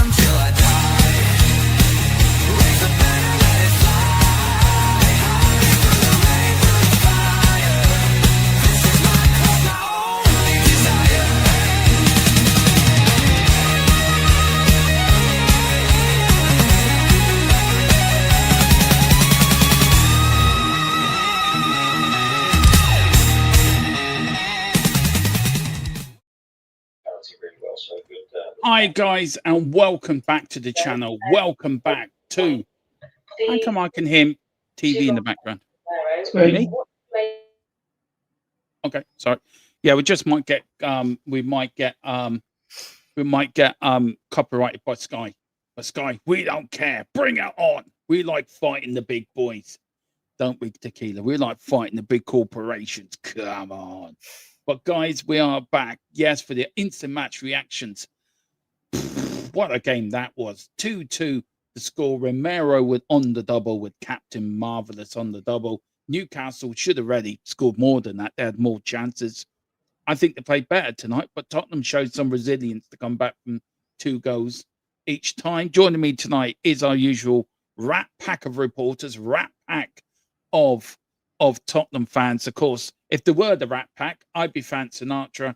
until I die. Raise the banner, let it fly. Through the rain, through the fire. This is my cause, my only desire. Hi guys, and welcome back to the channel. Welcome back to. How come I can hear TV in the background? Me? Okay, sorry. Yeah, we just might get we might get copyrighted by Sky. But Sky, we don't care. Bring it on. We like fighting the big boys, don't we, Tequila? We like fighting the big corporations. Come on. But guys, we are back. Yes, for the instant match reactions. What a game that was. 2-2 the score. Romero on the double with Captain Marvelous on the double. Newcastle should have already scored more than that. They had more chances. I think they played better tonight, but Tottenham showed some resilience to come back from 2 goals each time. Joining me tonight is our usual rat pack of reporters, rat pack of Tottenham fans. Of course, if there were the rat pack, I'd be Frank Sinatra.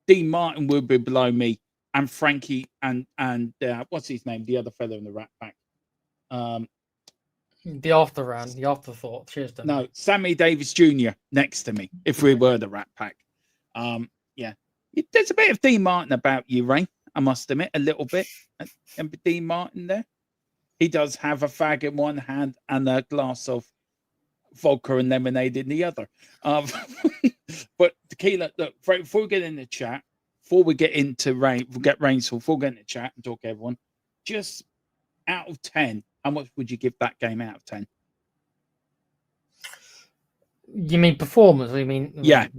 Dean Martin would be below me, and Frankie and what's his name? The other fellow in the rat pack. The afterthought. Cheers, Dan. No, Sammy Davis Jr. next to me. If we were the rat pack, yeah, there's a bit of Dean Martin about you, Ray. I must admit, a little bit. And Dean Martin there, he does have a fag in one hand and a glass of vodka and lemonade in the other. But Tequila, look, before we get in the chat, before we get into rain, we'll get Rainsford, before we get in the chat and talk to everyone, just out of 10, how much would you give that game out of 10? You mean performance? Or you mean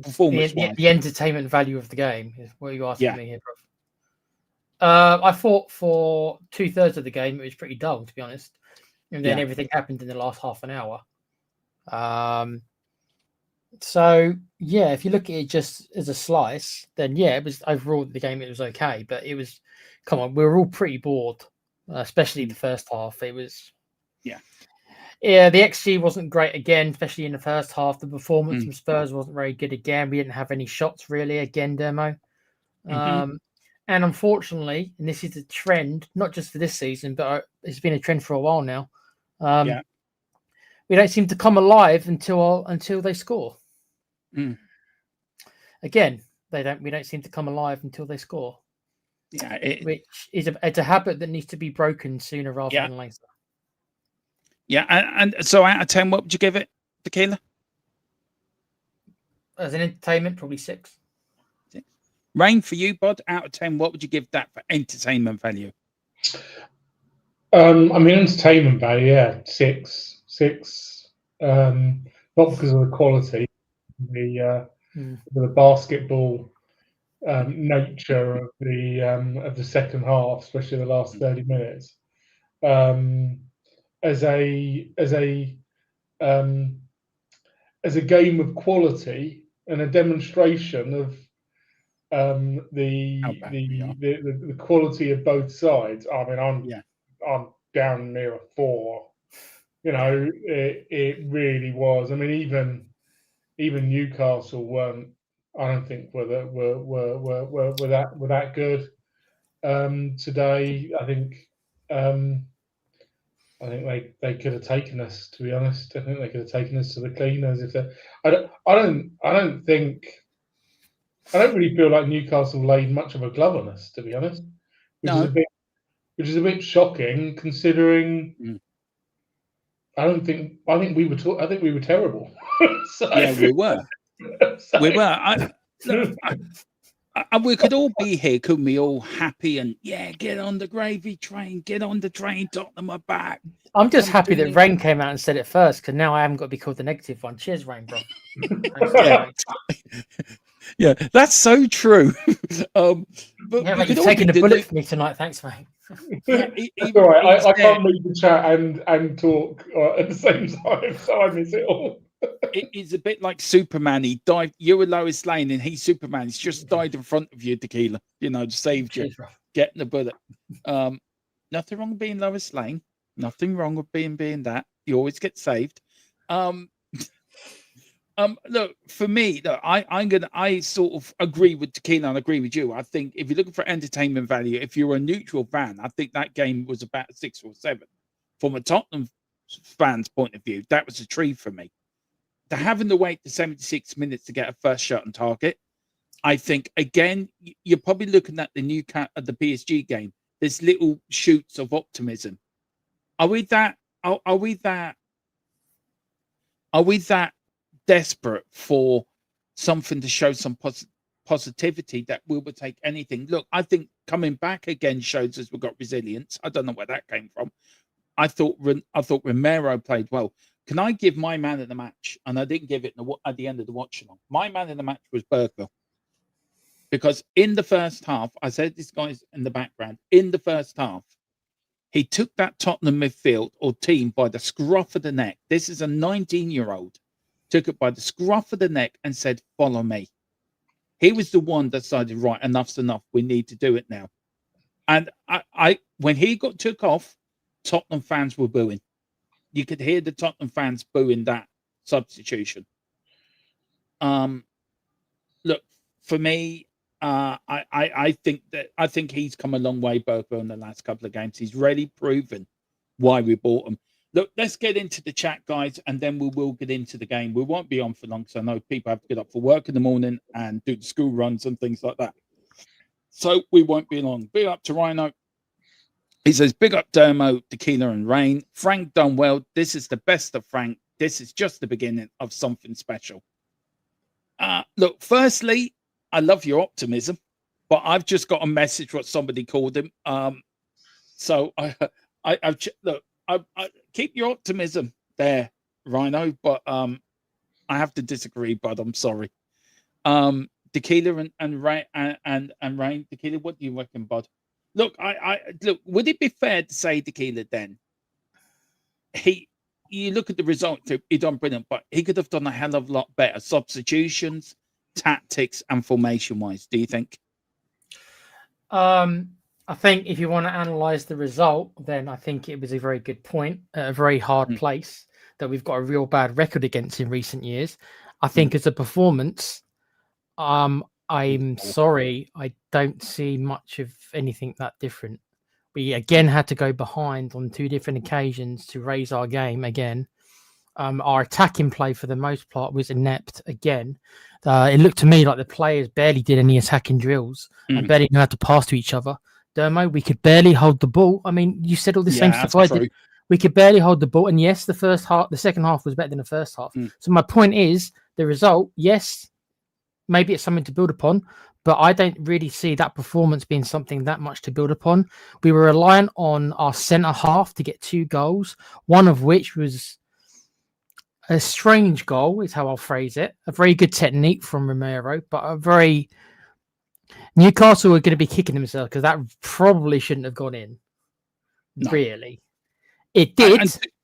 performance? The entertainment value of the game is what you're asking me here, bro. I thought for 2/3 of the game it was pretty dull, to be honest, and then everything happened in the last half an hour. So yeah, if you look at it just as a slice, then yeah, it was overall the game. It was okay, but it was, come on, we were all pretty bored, especially the first half. It was, yeah. The XG wasn't great again, especially in the first half. The performance from Spurs wasn't very good again. We didn't have any shots really again, Demo. And unfortunately, and this is a trend, not just for this season, but it's been a trend for a while now. We don't seem to come alive until they score. Again, we don't seem to come alive until they score. Yeah, which is it's a habit that needs to be broken sooner rather than later. Yeah, and so out of 10, what would you give it, Tequila? As an entertainment, probably 6. Rain, for you, Bod, out of 10, what would you give that for entertainment value? I mean, entertainment value, yeah, 6. Not because of the quality, the basketball nature of the second half, especially the last 30 minutes. As a game of quality and a demonstration of the quality of both sides. I mean, I'm down near a 4. You know, it really was. I mean, even Newcastle weren't. I don't think were that good today. I think they could have taken us. To be honest, I think they could have taken us to the cleaners. I don't really feel like Newcastle laid much of a glove on us. To be honest, which is a bit shocking considering. I think we were terrible. We were. We were. We could all be here, couldn't we? All happy and get on the gravy train, get on the train. Tottenham are back. I'm just happy that Rain came out and said it first, because now I haven't got to be called the negative one. Cheers, Rain, bro. Yeah, that's so true. But you've taken a bullet for me tonight. Thanks, mate. That's all right. I can't read the chat and talk at the same time, so I miss it all. It is a bit like Superman. He died. You were Lois Lane, and he's Superman. He's just died in front of you, Tequila. You know, saved you, getting the bullet. Nothing wrong with being Lois Lane. Nothing wrong with being that. You always get saved. Look, for me, look, I sort of agree with Tequila and agree with you. I think if you're looking for entertainment value, if you're a neutral fan, I think that game was about 6 or 7. From a Tottenham fan's point of view, that was a treat for me. To having to wait to 76 minutes to get a first shot on target, I think again you're probably looking at the PSG game. There's little shoots of optimism. Are we that desperate for something to show some positivity that we will take anything? Look, I think coming back again shows us we've got resilience. I don't know where that came from. I thought Romero played well. Can I give my man of the match? And I didn't give it at the end of the watch along. My man of the match was Bergville. Because in the first half, I said this guy's in the background, in the first half, he took that Tottenham midfield or team by the scruff of the neck. This is a 19-year-old. Took it by the scruff of the neck and said, follow me. He was the one that decided, right, enough's enough. We need to do it now. And I when he took off, Tottenham fans were booing. You could hear the Tottenham fans booing that substitution. Look, for me, I think he's come a long way, Bergville, in the last couple of games. He's really proven why we bought him. Look, let's get into the chat, guys, and then we will get into the game. We won't be on for long, because I know people have to get up for work in the morning and do the school runs and things like that. So we won't be long. Big up to Rhino. He says, big up Dermo, Tequila and Rain. Frank done well. This is the best of Frank. This is just the beginning of something special. Look, firstly, I love your optimism, but I've just got a message what somebody called him. So I keep your optimism there, Rhino, but I have to disagree, bud. I'm sorry. Tequila and Rain and Rain. Tequila, what do you reckon, bud? Look, look. Would it be fair to say, Tequila, then you look at the result, he done brilliant, but he could have done a hell of a lot better substitutions, tactics, and formation wise. Do you think? I think if you want to analyze the result, then I think it was a very good point, a very hard place that we've got a real bad record against in recent years. I think as a performance, I'm sorry, I don't see much of anything that different. We again had to go behind on 2 different occasions to raise our game again. Our attacking play for the most part was inept again. It looked to me like the players barely did any attacking drills and barely knew how to pass to each other. Dermo, we could barely hold the ball. I mean, you said all the same stuff I did. We could barely hold the ball. And yes, the second half was better than the first half. So my point is, the result, yes, maybe it's something to build upon, but I don't really see that performance being something that much to build upon. We were reliant on our centre half to get 2 goals, one of which was a strange goal, is how I'll phrase it. A very good technique from Romero, but a very... Newcastle were going to be kicking themselves because that probably shouldn't have gone in. No. Really. It did,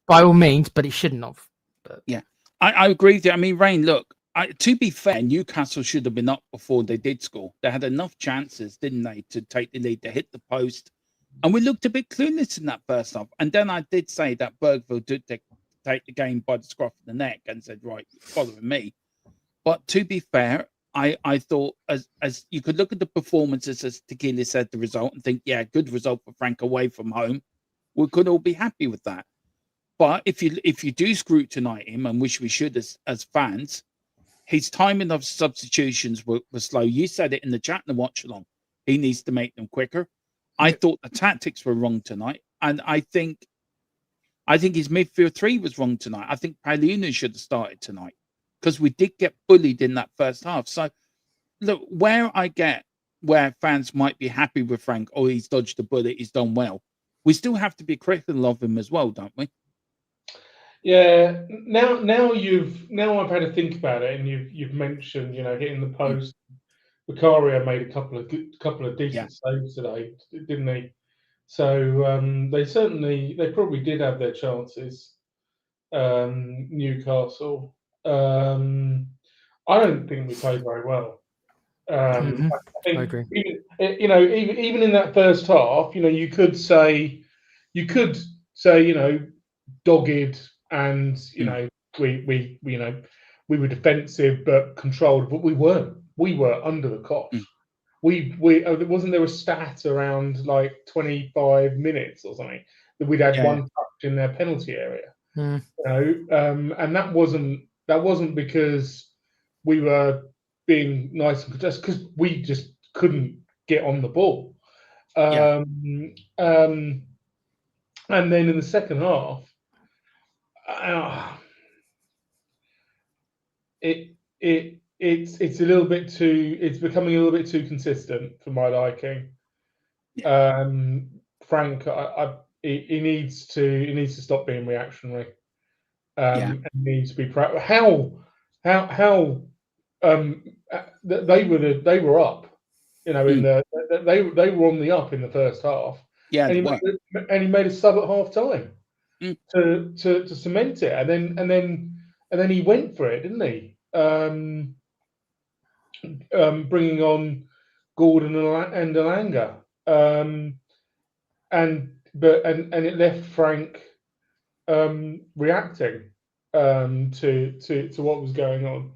by all means, but it shouldn't have. But... Yeah, I agree with you. I mean, Rain, look, to be fair, Newcastle should have been up before they did score. They had enough chances, didn't they, to take the lead, to hit the post. And we looked a bit clueless in that first half. And then I did say that Bergville did take the game by the scruff of the neck and said, right, following me. But to be fair, I thought as you could look at the performances, as Tequila said, the result, and think, yeah, good result for Frank away from home. We could all be happy with that. But if you do scrutinize him, and which we should as fans, his timing of substitutions were slow. You said it in the chat and the watch along. He needs to make them quicker. I thought the tactics were wrong tonight, and I think his midfield 3 was wrong tonight. I think Paulino should have started tonight because we did get bullied in that first half. So, look, where fans might be happy with Frank, oh, he's dodged a bullet, he's done well. We still have to be critical of him as well, don't we? Yeah. Now I've had to think about it, and you've mentioned, hitting the post. Vicario made a couple of decent saves today, didn't he? So they probably did have their chances. Newcastle. I don't think we played very well. I think, I agree. even in that first half, you could say you could say, you know, dogged, and you know, we were defensive but controlled, but we weren't. We were under the cosh. We wasn't there a stat around like 25 minutes or something that we'd had one touch in their penalty area. You know, and that wasn't because we were being nice and just because we just couldn't get on the ball. And then in the second half, it's a little bit too. It's becoming a little bit too consistent for my liking. Frank, he needs to stop being reactionary. And needs to be proud. How they were up, you know, in the they were on the up in the first half. And he made a sub at half time to cement it, and then he went for it, didn't he? Bringing on Gordon and Elanga, and it left Frank reacting to what was going on.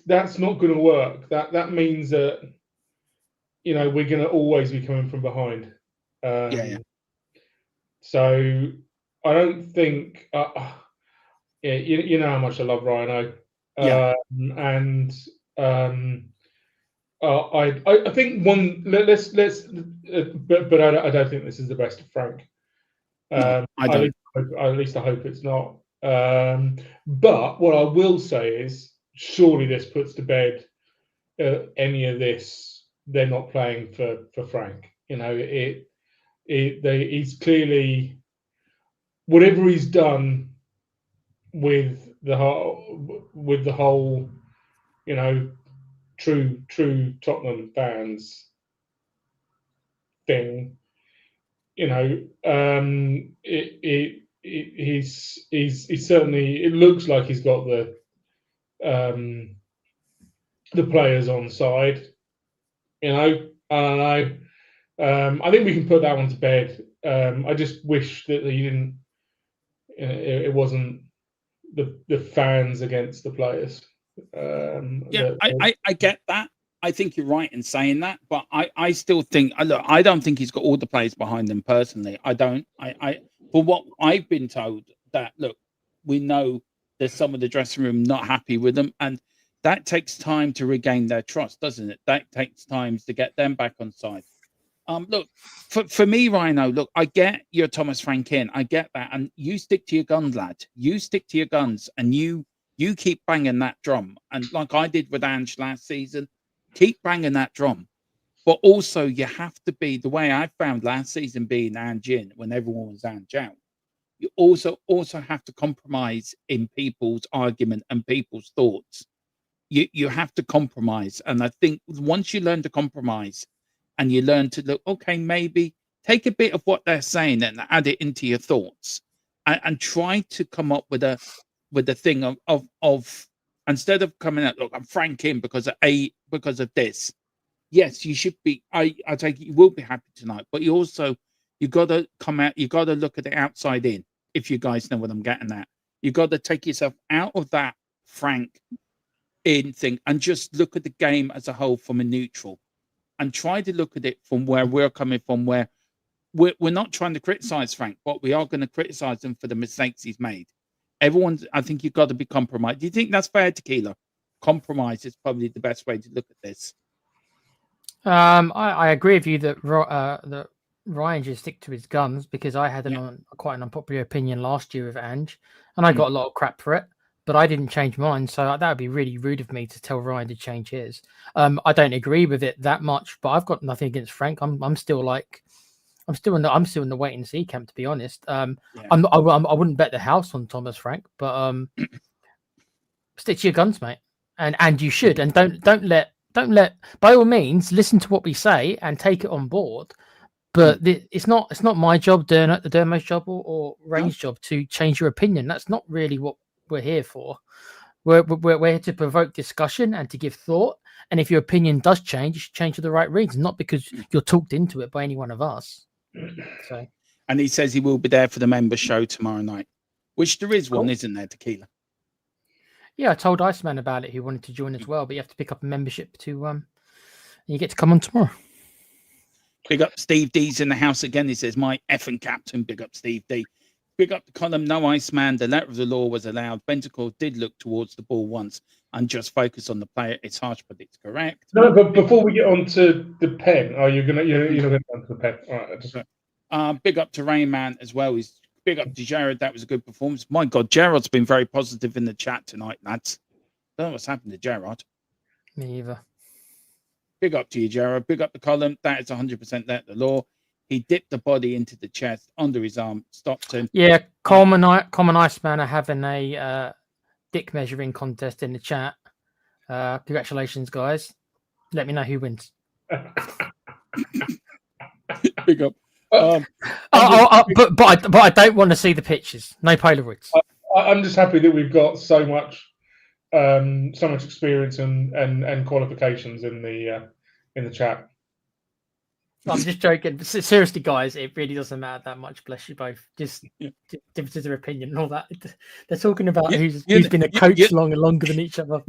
That's not going to work. That means that, you know, we're going to always be coming from behind. So I don't think. You know how much I love Rhino. And I think one. Let's. But I don't think this is the best of Frank. I don't. At least I hope it's not. But what I will say is, surely this puts to bed any of this. They're not playing for Frank. You know, he's clearly, whatever he's done with the whole, you know, true Tottenham fans thing. You know, he's certainly. It looks like he's got the players on side. You know, I think we can put that one to bed. I just wish that he didn't. It wasn't the fans against the players. I get that. I think you're right in saying that, but I still think, look, I don't think he's got all the players behind him personally. I don't. For what I've been told, that look, we know there's some of the dressing room not happy with them, and that takes time to regain their trust, doesn't it? That takes time to get them back on side. Look, for me, Rhino, look, I get your Thomas Frank in. I get that. And you stick to your guns, lad. You stick to your guns, and you keep banging that drum. And like I did with Ange last season, keep banging that drum. But also, you have to be, the way I found last season being Ange in, when everyone was Ange out, you also have to compromise in people's argument and people's thoughts. You have to compromise. And I think once you learn to compromise, and you learn to look, okay, maybe take a bit of what they're saying and add it into your thoughts, and try to come up with a thing of instead of coming out, look, I'm Frank in because of this. Yes, you should be. I take it you will be happy tonight, but you got to come out. You got to look at the outside in. If you guys know what I'm getting at, you got to take yourself out of that Frank in thing and just look at the game as a whole from a neutral. And try to look at it from where we're coming from, where we're not trying to criticize Frank, but we are going to criticize him for the mistakes he's made. I think you've got to be compromised. Do you think that's fair, Tequila? Compromise is probably the best way to look at this. I agree with you that Ryan should stick to his guns, because I had quite an unpopular opinion last year with Ange, and I got a lot of crap for it. But I didn't change mine, so that would be really rude of me to tell Ryan to change his. I don't agree with it that much, but I've got nothing against Frank. I'm still in the wait and see camp, to be honest. I wouldn't bet the house on Thomas Frank, but stick to your guns, mate, and you should, and don't let. By all means, listen to what we say and take it on board. But it's not my job, Dermo's job, or Rain's job to change your opinion. That's not really what we're here for. We're here to provoke discussion and to give thought. And if your opinion does change, you should change for the right reasons, not because you're talked into it by any one of us. So, And he says he will be there for the member show tomorrow night, which there is one, Cool. isn't there, Tequila? yeah, I told Iceman about it. He wanted to join as well, but you have to pick up a membership to. You get to come on tomorrow. Big up Steve D's in the house again. He says, my effing captain. Big up Steve D. Big up the column. No Iceman. The letter of the law was allowed. Bentancur did look towards the ball once and just focus on the player. It's harsh, but it's correct. No, but before we get on to the pen, you're not going to go to the pen. All right, Big up to Rayman as well. He's big up to Jared. That was a good performance. My God, Gerard's been very positive in the chat tonight, lads. Don't know what's happened to Gerard. Me either. Big up to you, Gerard. Big up the column. That is 100% let the law. He dipped the body into the chest under his arm, stopped him. Yeah, Common Iceman are having a dick measuring contest in the chat. Congratulations, guys. Let me know who wins. Big up. But I don't want to see the pictures. No Polaroids. I'm just happy that we've got so much experience and qualifications in the chat. I'm just joking. Seriously, guys, it really doesn't matter that much. Bless you both. Just differences of opinion and all that. They're talking about who's been a coach longer than each other.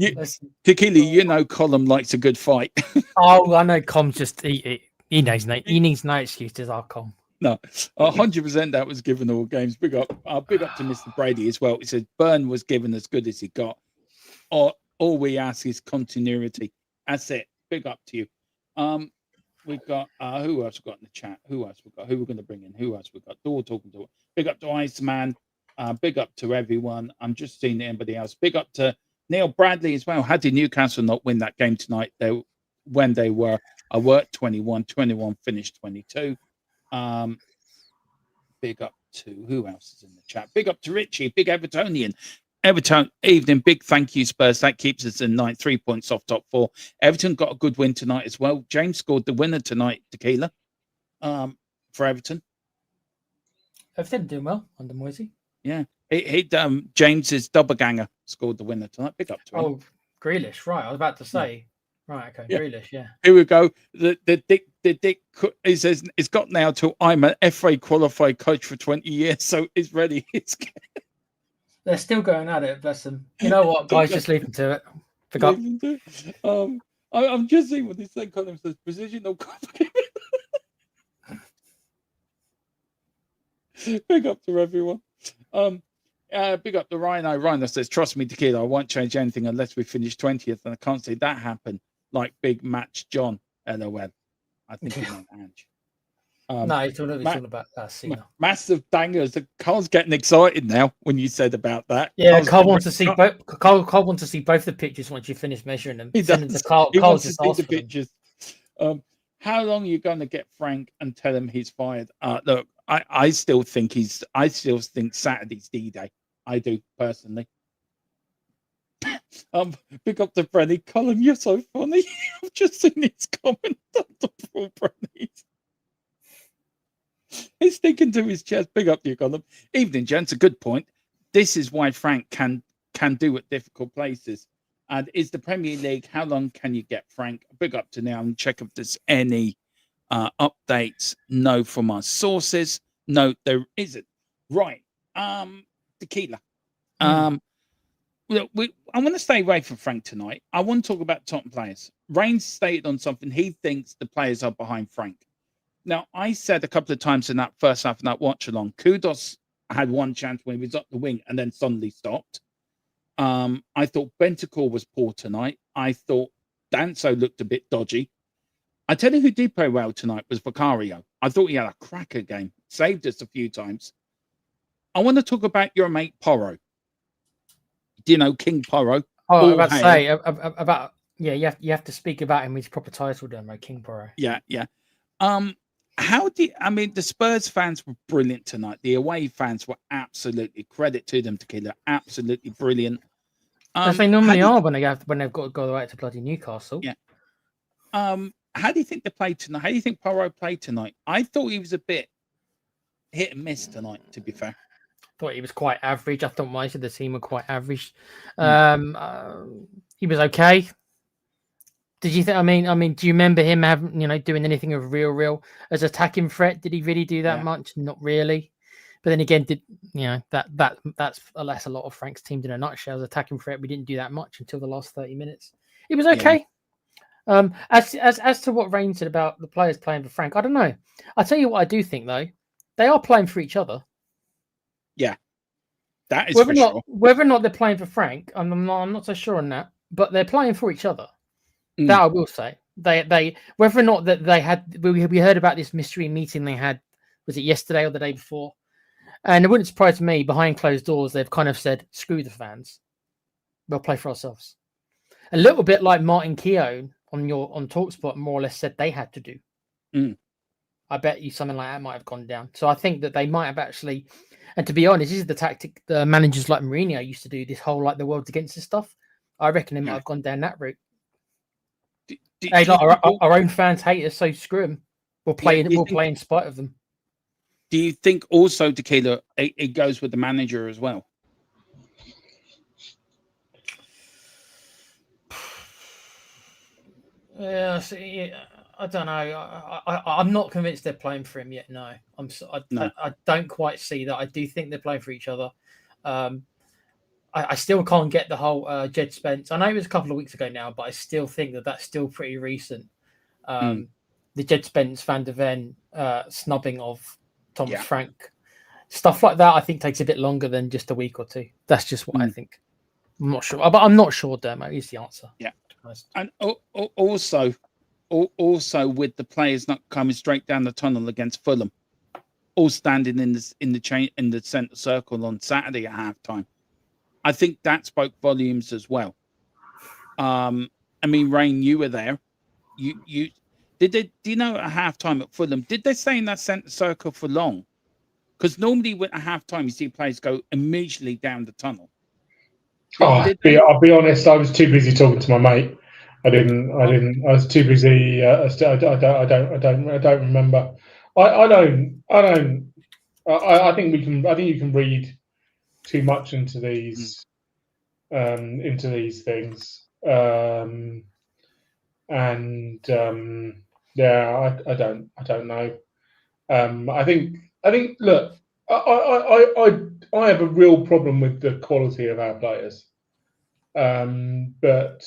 Tequila, you know, Colum likes a good fight. Oh, I know. Com's just he knows no. He needs no excuses. Our Com. No, 100% that was given all games. Big up to Mr. Brady as well. He said Burn was given as good as he got. All we ask is continuity. That's it. Big up to you. We've got who else we got in the chat? Who else we got? Who we're going to bring in? Who else we got? All talking to. Big up to Iceman. Big up to everyone. I'm just seeing anybody else. Big up to Neil Bradley as well. How did Newcastle not win that game tonight? When they were I worked 21 finished 22. Big up to who else is in the chat? Big up to Richie, big Evertonian. Everton evening, big thank you, Spurs. That keeps us in 9, 3 points off top 4. Everton got a good win tonight as well. James scored the winner tonight, Tequila, for Everton. Everton doing well under Moisey. Yeah, James's double ganger scored the winner tonight. Big up to him. Oh, Grealish, right? I was about to say. Right, okay, yeah. Grealish, yeah. Here we go. The Dick he says it's got now to I'm an FA qualified coach for 20 years, so it's ready. They're still going at it, bless them. You know what, guys? Just leave them to it. Forgot. I'm just seeing what this thing column says. Precision or Big up to everyone. Big up to Rhino. Rhino says, trust me, Tequila, I won't change anything unless we finish 20th, and I can't see that happen. Like Big Match John, LOL. I think he meant Ange. No, he's talking about Cena. Massive bangers. Carl's getting excited now when you said about that. Yeah, Carl wants to see both. Carl wants to see both the pictures once you finish measuring them. He does. Carl wants just to see the pictures. How long are you going to get Frank and tell him he's fired? Look, I still think Saturday's D-Day. I do personally. Pick up the Brenny column. You're so funny. I've just seen his comment on the poor Brenny. He's sticking to his chest. Big up to you, column. Evening, gents. A good point. This is why Frank can do at difficult places. And is the Premier League, how long can you get Frank? Big up to now and check if there's any updates. No, from our sources. No, there isn't. Right. Tequila. Look, I want to stay away from Frank tonight. I want to talk about Tottenham players. Rains stated on something. He thinks the players are behind Frank. Now, I said a couple of times in that first half of that watch along, Kudus had one chance when he was up the wing and then suddenly stopped. I thought Bentancur was poor tonight. I thought Danso looked a bit dodgy. I tell you who did play well tonight was Vicario. I thought he had a cracker game. Saved us a few times. I want to talk about your mate Porro. Do you know King Porro? Oh, I was about to say about you have to speak about him with his proper title, then, right? King Porro. Yeah. The Spurs fans were brilliant tonight. The away fans were absolutely, credit to them, Tequila, absolutely brilliant. As they normally are when they've got to go out to bloody Newcastle. Yeah. How do you think they played tonight? How do you think Porro played tonight? I thought he was a bit hit and miss tonight, to be fair. I thought he was quite average. I thought most of the team were quite average. He was okay. Did you think? I mean, do you remember him having, doing anything of real as attacking threat? Did he really do that much? Not really. But then again, that's a lot of Frank's team in a nutshell. As attacking threat, we didn't do that much until the last 30 minutes. It was okay. As to what Rain said about the players playing for Frank, I don't know. I'll tell you what I do think though. They are playing for each other. Yeah, that is whether or not they're playing for Frank, I'm not so sure on that. But they're playing for each other. That I will say. They whether or not that they had, we heard about this mystery meeting they had. Was it yesterday or the day before? And it wouldn't surprise me, behind closed doors, they've kind of said, screw the fans. We'll play for ourselves. A little bit like Martin Keown on TalkSport more or less said they had to do. I bet you something like that might have gone down. So I think that they might have actually, and to be honest, this is the tactic the managers like Mourinho used to do, this whole like the world's against us stuff. I reckon they might have gone down that route. Our own fans hate us, so screw them. We'll play in spite of them. Do you think also, Tequila, it goes with the manager as well? Yeah, I don't know. I'm not convinced they're playing for him yet. No, I don't quite see that. I do think they're playing for each other. I still can't get the whole Jed Spence. I know it was a couple of weeks ago now, but I still think that's still pretty recent. The Jed Spence Van der Ven snubbing of Thomas Frank, stuff like that. I think takes a bit longer than just a week or two. That's just what I think. I'm not sure, but I'm not sure. Dermo is the answer. Yeah, and also with the players not coming straight down the tunnel against Fulham, all standing in the centre circle on Saturday at halftime. I think that spoke volumes as well. I mean, Rain, you were there. Do you know at halftime at Fulham, did they stay in that centre circle for long? Because normally at halftime you see players go immediately down the tunnel. I'll be honest, I was too busy talking to my mate. I was too busy. I don't remember. I think you can read too much into these things. I don't know. I think look, I have a real problem with the quality of our players. But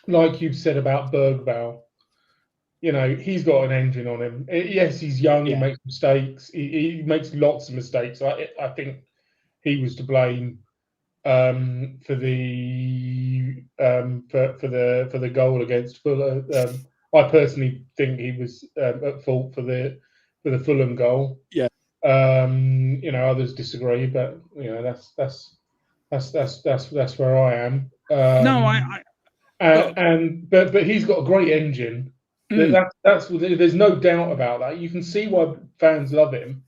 like you've said about Bergvall, he's got an engine on him. Yes, he's young. He makes mistakes. He makes lots of mistakes. I think he was to blame for the goal against Fulham. I personally think he was at fault for the Fulham goal. Yeah. Others disagree, but that's where I am. But he's got a great engine. There's no doubt about that. You can see why fans love him,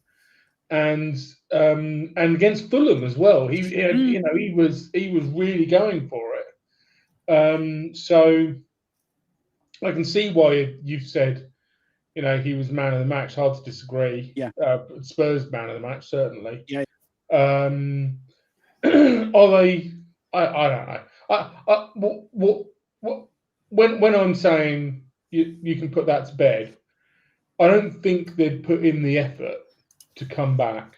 and against Fulham as well. He was really going for it. So I can see why you've said, he was man of the match. Hard to disagree. Yeah. Spurs man of the match, certainly. Yeah. Are they? I don't know. When I'm saying you can put that to bed, I don't think they'd put in the effort to come back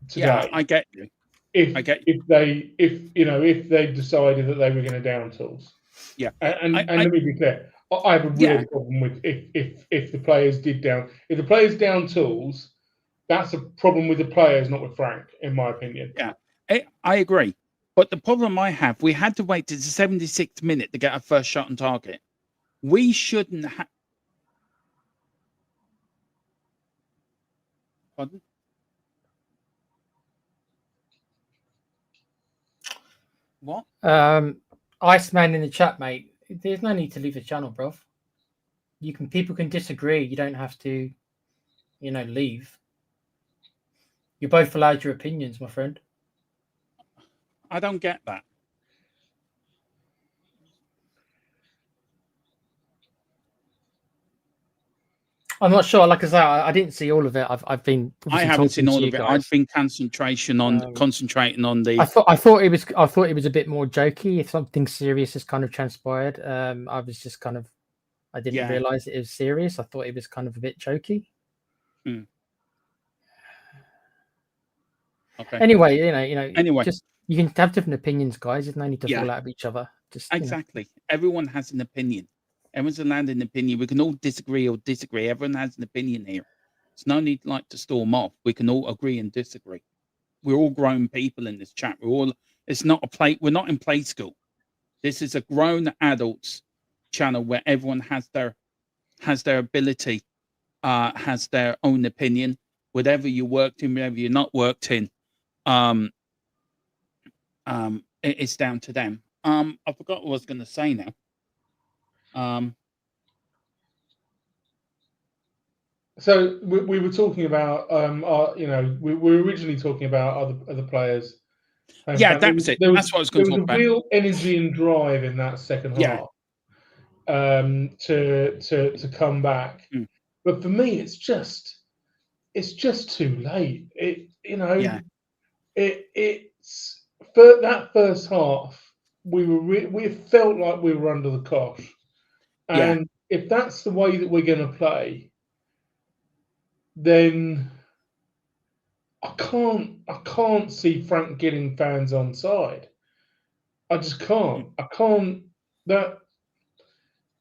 today. Yeah, I get you. If they decided that they were going to down tools. Yeah. And let me be clear. I have a real problem with if the players did down. If the players down tools, that's a problem with the players, not with Frank, in my opinion. Yeah, I agree. But the problem I have, we had to wait to the 76th minute to get our first shot on target. We shouldn't have. Pardon? What? Iceman in the chat, mate. There's no need to leave the channel, bro. People can disagree. You don't have to, leave. You're both allowed your opinions, my friend. I don't get that. I'm not sure. Like I say, I didn't see all of it. I've been. I obviously haven't seen talking to all you of it. guys. I've been concentrating on the. I thought it was a bit more jokey. If something serious has kind of transpired, I was just kind of. I didn't realize it was serious. I thought it was kind of a bit jokey. Hmm. Okay. Anyway, Anyway. just you can have different opinions, guys. There's no need to fall out of each other. Just exactly. Everyone has an opinion. Everyone's allowed an opinion. We can all disagree or disagree. Everyone has an opinion here. There's no need to storm off. We can all agree and disagree. We're all grown people in this chat. It's not a play. We're not in play school. This is a grown adults channel where everyone has their ability, has their own opinion. Whatever you worked in, whatever you're not worked in, it's down to them. I forgot what I was going to say now. So we were talking about, we were originally talking about other players. Yeah, that was it. That's what I was going to talk about. There was a real energy and drive in that second half to come back. Mm. But for me, it's just too late. It's for that first half. We felt like we were under the cosh, and if that's the way that we're going to play, then I can't see Frank getting fans on side. I just can't. I can't. That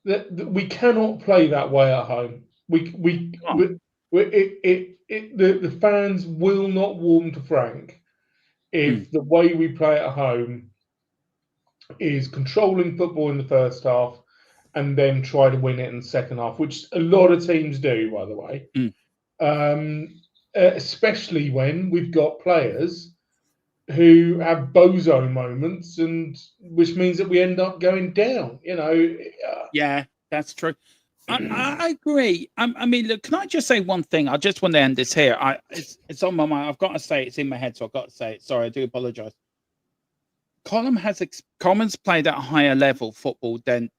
we cannot play that way at home. The fans will not warm to Frank if the way we play at home is controlling football in the first half and then try to win it in the second half, which a lot of teams do, by the way. Especially when we've got players who have bozo moments, and which means that we end up going down. Yeah, that's true. I agree. I mean, look, can I just say one thing? I just want to end this here. It's on my mind. I've got to say it's in my head, so I've got to say it. Sorry, I do apologize. Coleman's played at a higher level football than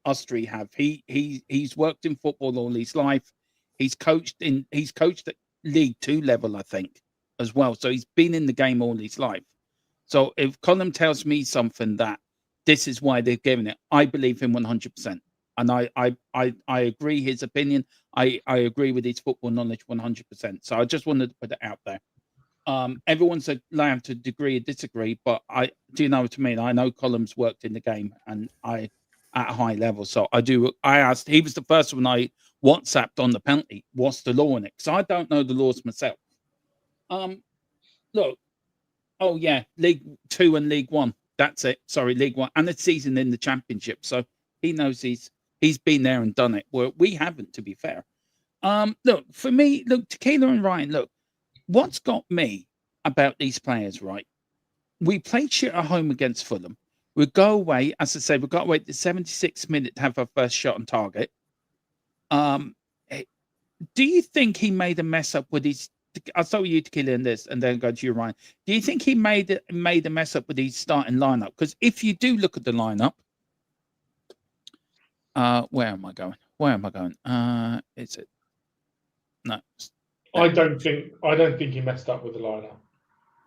us three have. He's worked in football all his life. He's coached at League 2 level, I think, as well. So he's been in the game all his life. So if Colin tells me something that this is why they've given it, I believe him 100%. And I agree his opinion. I agree with his football knowledge 100%. So I just wanted to put it out there. Everyone's allowed to agree or disagree, but I do know what I mean. I know Colum's worked in the game and at a high level. So I asked, he was the first one I WhatsApped on the penalty. What's the law in it? Because I don't know the laws myself. Look, oh yeah, League 2 and League 1. That's it. Sorry, League 1 and the season in the Championship. So he knows he's been there and done it. Well, we haven't, to be fair. Look, for me, Tequila and Ryan, look, what's got me about these players, right? We played shit at home against Fulham. We go away, as I say, we've got to wait the 76th minute to have our first shot on target. Do you think he made a mess up with his? I'll start with you, Tequila, in this, and then go to you, Ryan. Do you think he made a mess up with his starting lineup? Because if you do look at the lineup, where am I going? Is it? No. I don't think he messed up with the lineup.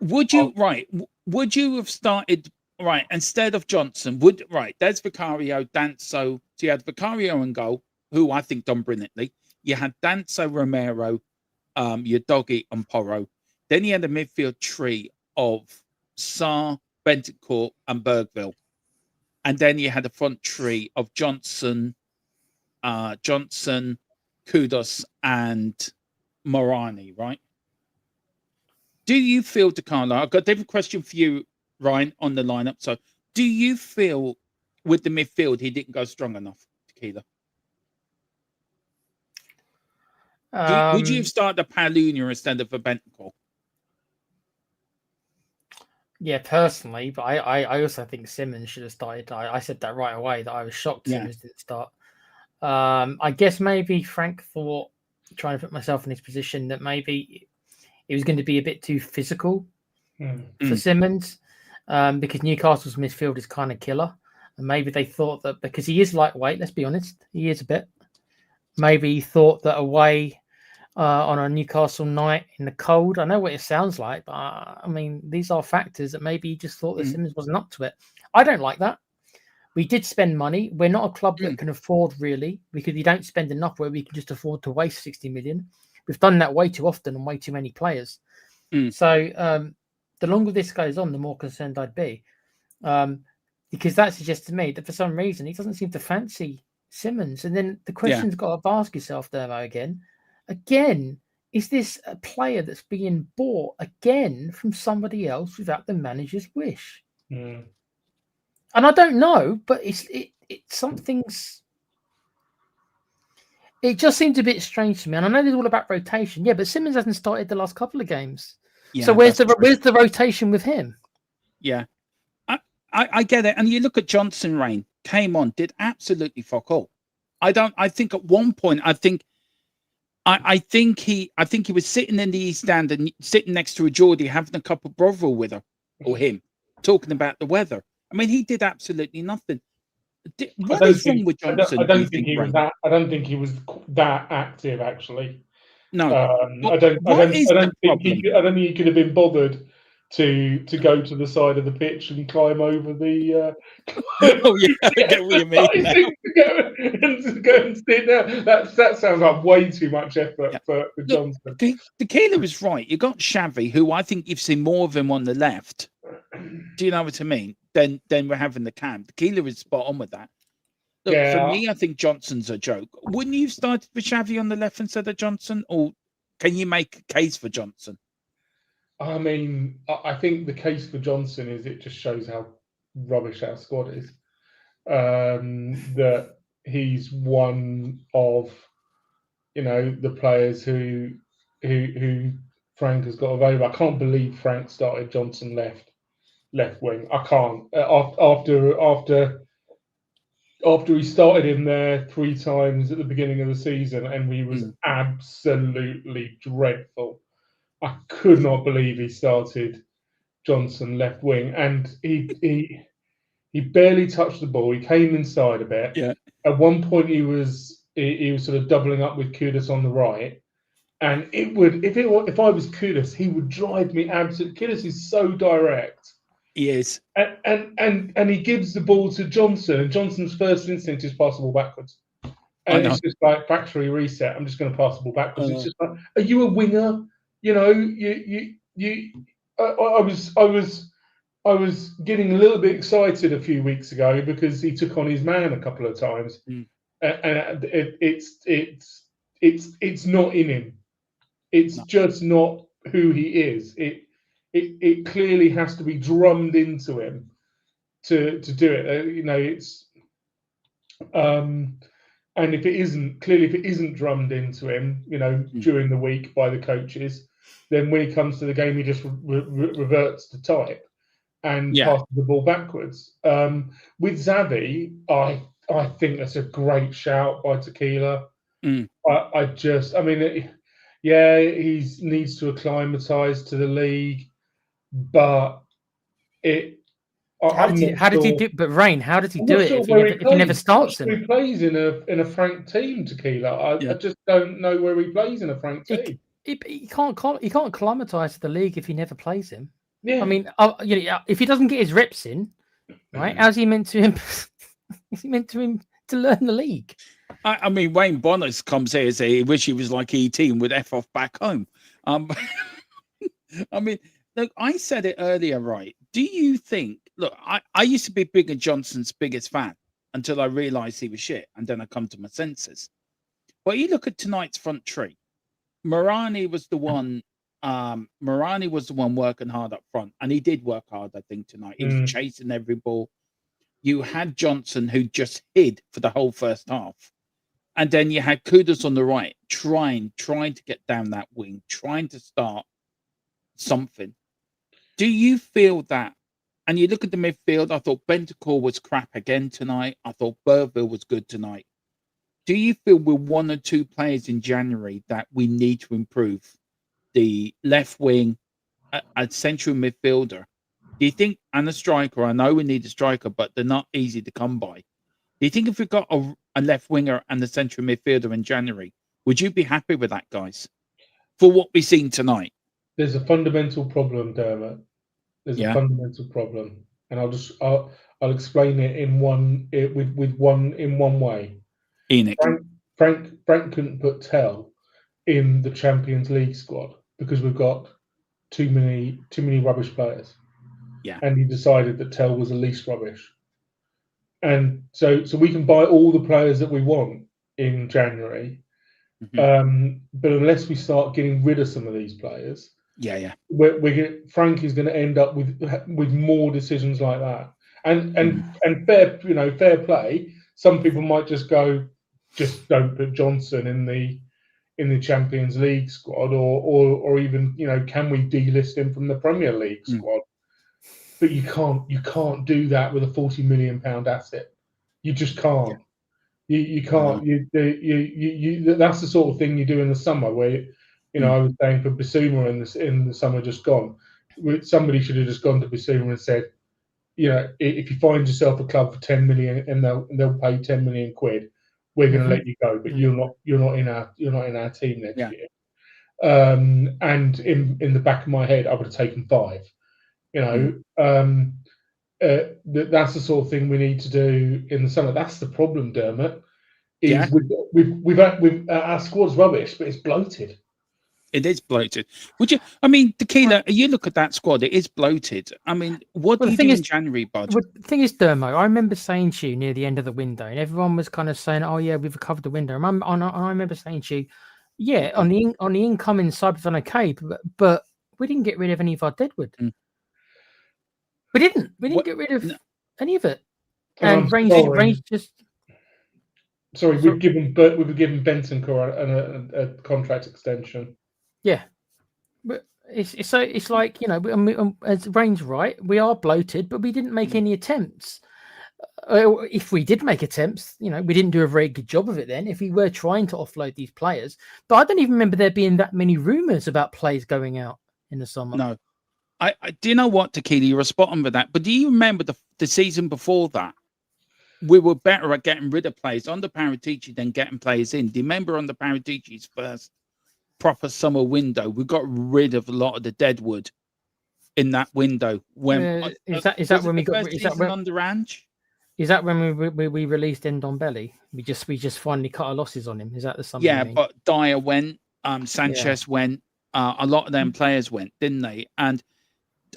Would you Would you have started instead of Johnson? There's Vicario, Danso. So you had Vicario in goal, who I think done brilliantly. You had Danso, Romero, your doggy and Porro. Then you had a midfield tree of Sarr, Bentancur, and Bergville. And then you had a front tree of Johnson, Kudus, and Morani, right? Do you feel, DeCarlo, I've got a different question for you, Ryan, on the lineup. So do you feel with the midfield he didn't go strong enough, Tequila? Would you have started a Palunia instead of a Bentancur? Yeah, personally, but I also think Simons should have started. I said that right away, that I was shocked Simons didn't start. I guess maybe Frank thought, trying to put myself in his position, that maybe it was going to be a bit too physical for Simons, because Newcastle's midfield is kind of killer. And maybe they thought that because he is lightweight, let's be honest, he is a bit. maybe he thought that away on a Newcastle night in the cold. I know what it sounds like, but I mean, these are factors that maybe he just thought that Simons wasn't up to it. I don't like that. We did spend money. We're not a club that can afford really, because we don't spend enough where we can just afford to waste 60 million. We've done that way too often and way too many players. So the longer this goes on, the more concerned I'd be. Because that suggests to me that for some reason he doesn't seem to fancy Simons. And then the question's got to ask yourself there again, is this a player that's being bought again from somebody else without the manager's wish? And I don't know, but something's. It just seems a bit strange to me. And I know it's all about rotation, but Simons hasn't started the last couple of games. So where's the rotation with him? Yeah, I get it. And you look at Johnson, Rain came on, did absolutely fuck all. I think at one point, I think he was sitting in the East Stand and sitting next to a Geordie having a cup of Bovril with her or him, talking about the weather. I mean, he did absolutely nothing. What is wrong with Johnson? I don't think he was that. I don't think he was that active, actually. No, I don't think he could have been bothered to go to the side of the pitch and climb over the. Oh yeah, I get what you mean. To go and sit down. That sounds like way too much effort for Johnson. Tequila was right. You got Xavi, who I think you've seen more of him on the left. Do you know what I mean? Then we're having the camp. Tequila is spot on with that. Look, for me, I think Johnson's a joke. Wouldn't you have started with Xavi on the left instead of Johnson, or can you make a case for Johnson? I mean, I think the case for Johnson is it just shows how rubbish our squad is. That he's one of, the players who Frank has got available. I can't believe Frank started Johnson left wing. I can't. After he started him there 3 times at the beginning of the season, and he was absolutely dreadful. I could not believe he started Johnson left wing, and he barely touched the ball. He came inside a bit. Yeah. At one point, he was sort of doubling up with Kudus on the right, and if I was Kudus, he would drive me absolutely. Kudus is so direct. He is, and he gives the ball to Johnson, and Johnson's first instinct is pass the ball backwards. And it's just like factory reset. I'm just going to pass the ball backwards. It's just like, are you a winger? I was getting a little bit excited a few weeks ago because he took on his man a couple of times, and it's not in him. It's just not who he is. It clearly has to be drummed into him to do it. And if it isn't drummed into him, during the week by the coaches, then when he comes to the game, he just reverts to type and passes the ball backwards. With Xavi, I think that's a great shout by Tequila. He needs to acclimatise to the league, but how did he do? But Rain, how did he do it if he never starts him? He plays in a Frank team, Tequila. I just don't know where he plays in a Frank team. He can't acclimatise to the league if he never plays him. Yeah. I mean, if he doesn't get his reps in, right? How's he meant to him? Is he meant to him to learn the league? I mean, Wayne Bonners comes here and says he wish he was like ET and would F off back home. I mean, look, I said it earlier, right? Do you think? Look, I used to be Bigger Johnson's biggest fan until I realised he was shit, and then I come to my senses. But you look at tonight's front three. Morani was the one. Morani was the one working hard up front, and he did work hard. I think tonight he was chasing every ball. You had Johnson, who just hid for the whole first half, and then you had Kudus on the right, trying to get down that wing, trying to start something. Do you feel that? And you look at the midfield. I thought Bentancur was crap again tonight. I thought Burville was good tonight. Do you feel we're 1 or 2 players in January that we need to improve? The left wing, a central midfielder. Do you think, and a striker? I know we need a striker, but they're not easy to come by. Do you think if we got a left winger and the central midfielder in January, would you be happy with that, guys? For what we've seen tonight? There's a fundamental problem, Dermot. There's a fundamental problem, and I'll explain it in one way. Enoch. Frank couldn't put Tell in the Champions League squad because we've got too many rubbish players. Yeah. And he decided that Tell was the least rubbish. And so we can buy all the players that we want in January. But unless we start getting rid of some of these players, Frank is going to end up with more decisions like that. And fair play. Some people might just go, just don't put Johnson in the Champions League squad, or even, can we delist him from the Premier League squad? But you can't do that with a £40 million asset. You just can't. You can't. That's the sort of thing you do in the summer, where I was saying for Bissouma in the summer just gone. Somebody should have just gone to Bissouma and said, if you find yourself a club for 10 million and they'll pay 10 million quid, we're going to let you go, but you're not in our team next year. And in the back of my head, I would have taken 5. That's the sort of thing we need to do in the summer. That's the problem, Dermot. We've our squad's rubbish, but it's bloated. It is bloated. Tequila, you look at that squad, it is bloated. What do you do in January, Bud? Well, the thing is, Dermo, I remember saying to you near the end of the window, and everyone was kind of saying, oh, yeah, we've recovered the window. And I remember saying to you, yeah, on the incoming side, we've done okay, but we didn't get rid of any of our deadwood. We didn't get rid of any of it. And Range just... Sorry, we've given Benton a contract extension. Yeah, but it's like, as Rain's right, we are bloated, but we didn't make any attempts. If we did make attempts, we didn't do a very good job of it then. If we were trying to offload these players, but I don't even remember there being that many rumours about players going out in the summer. No, I do you know what, Tequila, you're spot on with that. But do you remember the season before that? We were better at getting rid of players under Paratici than getting players in. Do you remember on the Paratici's first proper summer window, we got rid of a lot of the deadwood in that window? When is that when we got under Ange? Is that when we released Ndombele? We just finally cut our losses on him. Is that the summer? Yeah, but Dyer went, Sanchez went, a lot of them players went, didn't they? And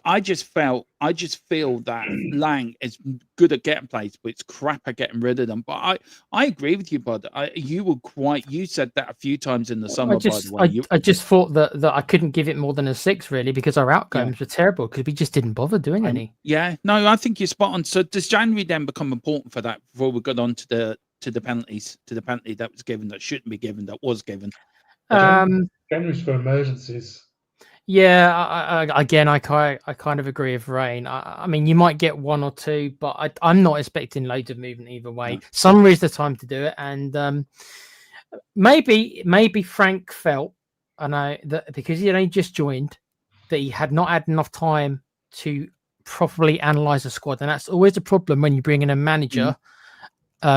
I just feel that Lang is good at getting players, but it's crap at getting rid of them. But I agree with you, Bud. You said that a few times in the summer, by the way. I just thought that I couldn't give it more than a 6, really, because our outcomes were terrible, because we just didn't bother doing any. Yeah, no, I think you're spot on. So does January then become important for that before we got on to the penalties, to the penalty that was given, that shouldn't be given, that was given? January's for emergencies. Yeah, I kind of agree with Rain. I mean, you might get 1 or 2, but I'm not expecting loads of movement either way. No. Summer is the time to do it, and maybe Frank felt, that because he only just joined, that he had not had enough time to properly analyse the squad, and that's always a problem when you bring in a manager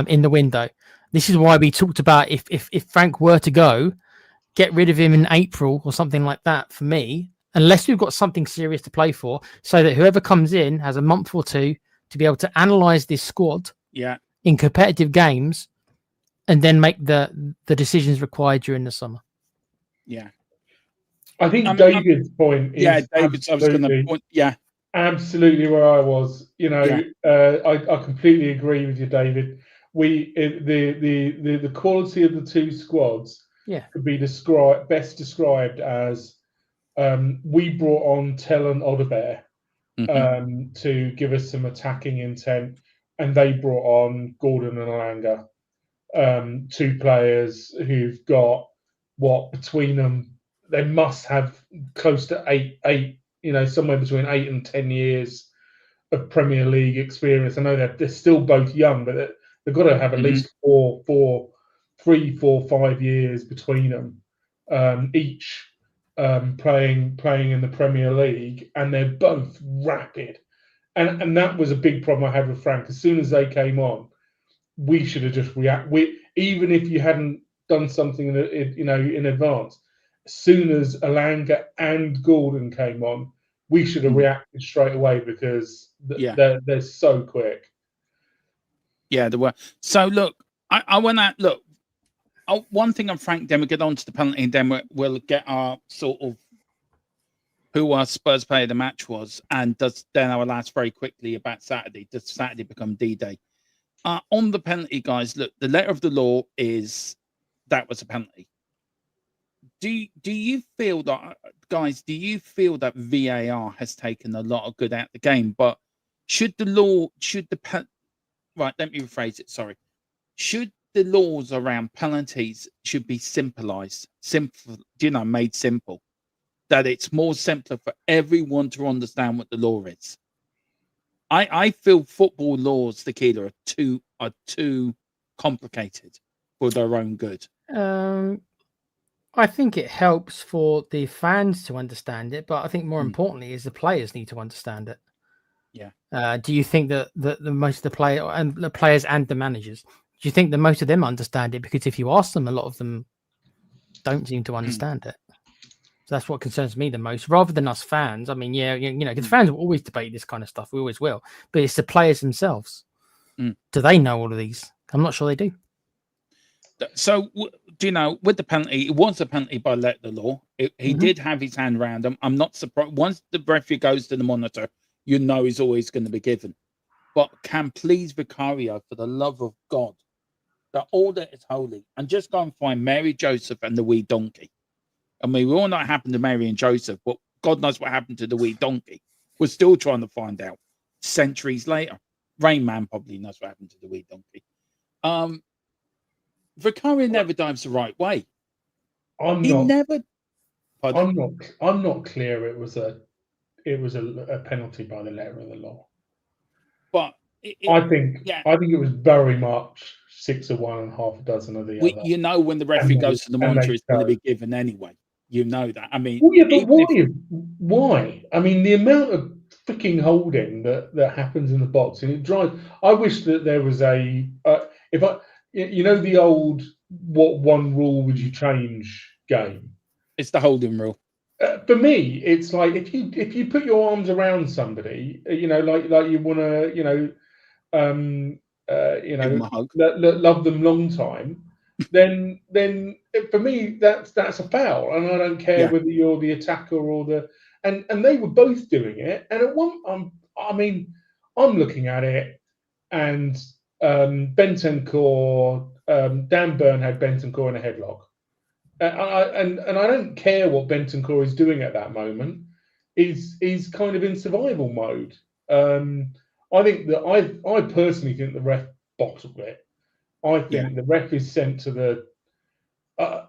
in the window. This is why we talked about if Frank were to go, get rid of him in April or something like that, for me, unless we've got something serious to play for, so that whoever comes in has a month or 2 to be able to analyse this squad in competitive games, and then make the decisions required during the summer. Yeah. I think David's point is David's, I was going to point, absolutely where I was. I completely agree with you, David. The quality of the 2 squads could be best described as we brought on Tell and Odobert to give us some attacking intent, and they brought on Gordon and Alanga, 2 players who've got between them, they must have close to eight, somewhere between 8 and 10 years of Premier League experience. I know they're still both young, but they've got to have at least 3, 4, 5 years between them, each playing in the Premier League, and they're both rapid. And that was a big problem I had with Frank. As soon as they came on, we should have just reacted. Even if you hadn't done something in advance, as soon as Alanga and Gordon came on, we should have reacted straight away because they're so quick. Yeah, they were. So look, I want to look. One thing on Frank, then we'll get on to the penalty, and then we'll get our sort of who our Spurs player of the match was, and then I will ask very quickly about Saturday. Does Saturday become D-Day? On the penalty, guys, look, the letter of the law is that was a penalty. Do you feel that, guys? Do you feel that VAR has taken a lot of good out of the game? But right? Let me rephrase it. Sorry. Should the laws around penalties should be simplified, made simple, that it's more simpler for everyone to understand what the law is. I feel football laws, Tequila, are too complicated for their own good. I think it helps for the fans to understand it, but I think more importantly is the players need to understand it. Yeah. Do you think that the most of the players and the managers, do you think that most of them understand it? Because if you ask them, a lot of them don't seem to understand it. So that's what concerns me the most, rather than us fans. I mean, because fans will always debate this kind of stuff. We always will. But it's the players themselves. Do they know all of these? I'm not sure they do. So, with the penalty, it was a penalty by letter of the law. He did have his hand around him. I'm not surprised. Once the referee goes to the monitor, he's always going to be given. But can please Vicario, for the love of God, that all that is holy, and just go and find Mary, Joseph, and the wee donkey. I mean, we all know what happened to Mary and Joseph, but God knows what happened to the wee donkey. We're still trying to find out centuries later. Rain Man probably knows what happened to the wee donkey. Vicario never dives the right way. I'm not clear it was a penalty by the letter of the law. But I think it was very much 6 of one and half a dozen of the other. When the referee goes to the monitor, it's going to be given anyway. You know that. I mean, but why? I mean, the amount of freaking holding that happens in the box, and it drives. I wish that there was the old what one rule would you change game. It's the holding rule. For me, it's like if you put your arms around somebody, like you want to, love them long time, then for me that's a foul, and I don't care whether you're the attacker or the and they were both doing it, and at one I'm looking at it, and Bentancur, Dan Burn had Bentancur in a headlock. And I don't care what Bentancur is doing at that moment. He's kind of in survival mode. I think that I personally think the ref bottled it. I think the ref is sent to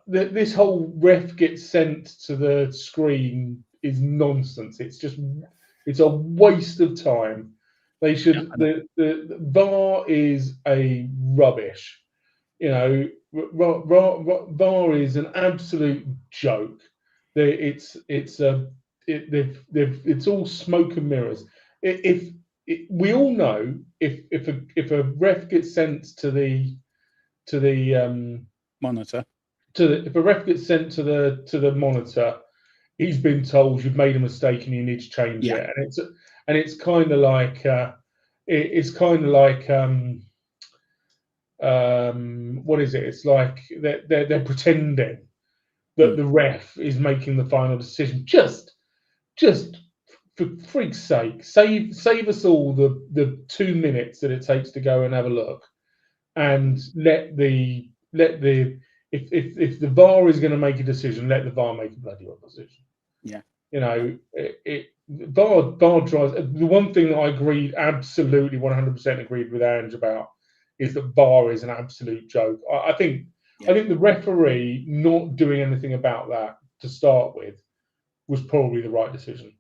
this whole ref gets sent to the screen is nonsense. It's a waste of time. They should the VAR is a rubbish. VAR is an absolute joke. It's all smoke and mirrors. We all know if a ref gets sent to the monitor, if a ref gets sent to the monitor, he's been told you've made a mistake and you need to change it, and it's kind of like what is it? It's like they're pretending that the ref is making the final decision. Just for freak's sake, save us all the 2 minutes that it takes to go and have a look, and let the if the VAR is going to make a decision, let the VAR make a bloody decision. Yeah, VAR drives. The one thing that I agreed, absolutely 100% agreed with Ange about, is that VAR is an absolute joke. I think the referee not doing anything about that to start with was probably the right decision,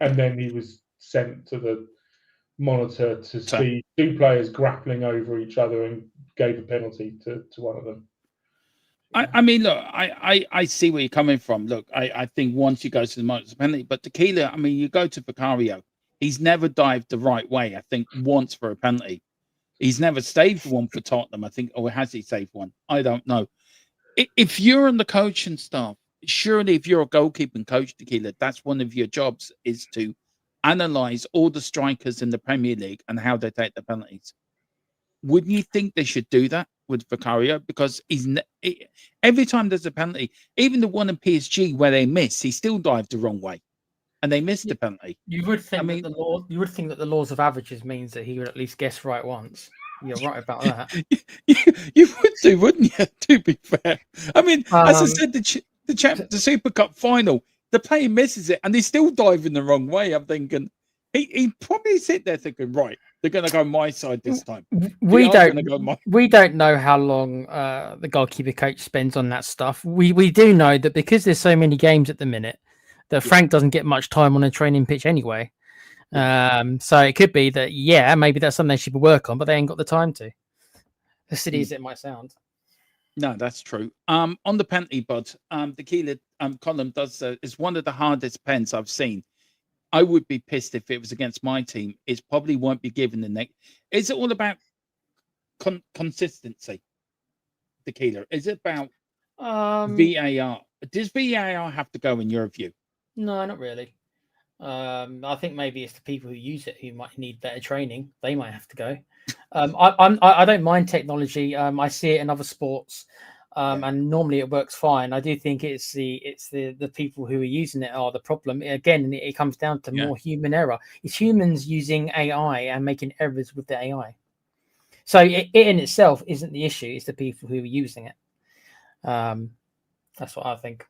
and then he was sent to the monitor to see two players grappling over each other and gave a penalty to one of them. I mean, look, I see where you're coming from. Look, I think once you go to the monitor, penalty, but Tequila, I mean, you go to Vicario, he's never dived the right way. I think once for a penalty. He's never saved one for Tottenham, I think, or has he saved one? I don't know. If you're on the coaching staff, surely if you're a goalkeeping coach, Tequila, that's one of your jobs is to analyze all the strikers in the Premier League and how they take the penalties. Wouldn't you think they should do that with Vicario? Because every time there's a penalty, even the one in PSG where they miss, he still dived the wrong way, and they missed the penalty. You would think that the laws of averages means that he would at least guess right once. You're right about that. you would do, wouldn't you? To be fair, I mean, as I said, the Super Cup final, the player misses it, and he's still diving the wrong way. I'm thinking he probably sit there thinking, right, they're going to go my side this time. We don't know how long the goalkeeper coach spends on that stuff. We do know that because there's so many games at the minute that Frank doesn't get much time on a training pitch anyway. So it could be that maybe that's something they should work on, but they ain't got the time to. As silly as it might sound. No, that's true. On the penalty, bud, the Keeler column does is one of the hardest pens I've seen. I would be pissed if it was against my team. It probably won't be given the next. Is it all about consistency? The Keeler, is it about VAR? Does VAR have to go in your view? No, not really. I think maybe it's the people who use it who might need better training. They might have to go. I don't mind technology. I see it in other sports, and normally it works fine. I do think it's the people who are using it are the problem. Again, it comes down to more human error. It's humans using AI and making errors with the AI. So it in itself isn't the issue. It's the people who are using it. That's what I think.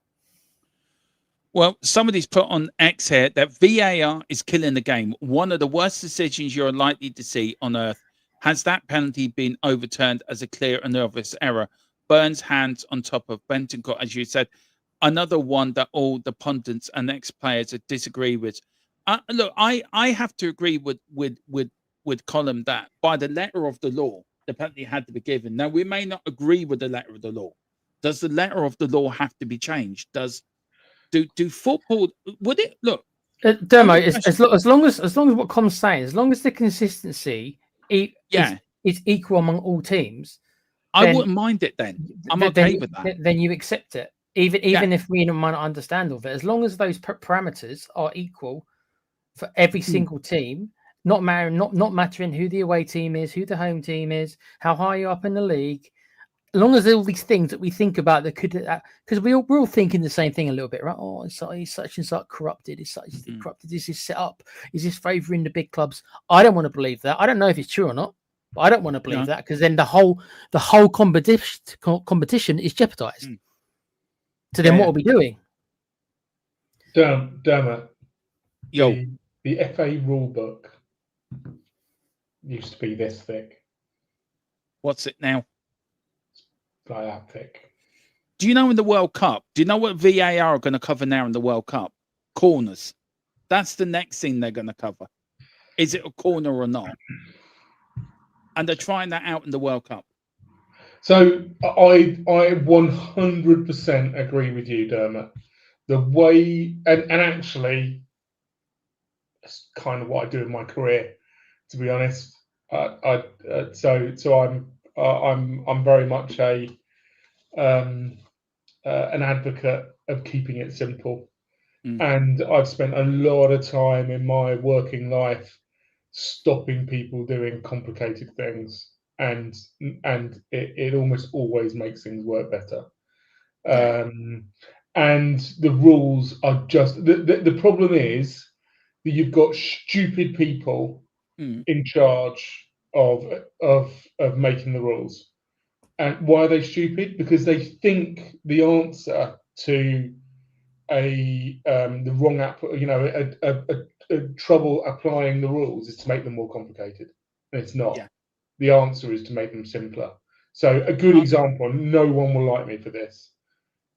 Well, somebody's put on X here that VAR is killing the game. One of the worst decisions you're likely to see on earth. Has that penalty been overturned as a clear and obvious error? Burns' hands on top of Bentancur, as you said. Another one that all the pundits and ex-players disagree with. Look, I have to agree with Colin that by the letter of the law, the penalty had to be given. Now, we may not agree with the letter of the law. Does the letter of the law have to be changed? Do football would it look? Demo as long as what Com's saying, as long as the consistency is equal among all teams, I wouldn't mind it. Then I'm okay with that. Then you accept it, even if we might not understand all of it. As long as those parameters are equal for every single team, not mattering who the away team is, who the home team is, how high you're up in the league. As long as all these things that we think about that could, because we're all thinking the same thing a little bit, right? Oh, he's such and such corrupted. He's such corrupted. This is set up. Is this favouring the big clubs? I don't want to believe that. I don't know if it's true or not, but I don't want to believe that because then the whole competition is jeopardised. So then what are we doing? Damn it. Yo, the FA rule book used to be this thick. What's it now? Like that thick. Do you know in the World Cup? Do you know what VAR are going to cover now in the World Cup? Corners. That's the next thing they're going to cover. Is it a corner or not? And they're trying that out in the World Cup. So I 100% agree with you, Dermot. The way and actually, that's kind of what I do in my career, to be honest. I'm very much an advocate of keeping it simple, and I've spent a lot of time in my working life stopping people doing complicated things, and it almost always makes things work better. And the rules are just the problem is that you've got stupid people in charge of making the rules. And why are they stupid? Because they think the answer to the wrong a trouble applying the rules is to make them more complicated, and it's not. The answer is to make them simpler. So a good example, no one will like me for this,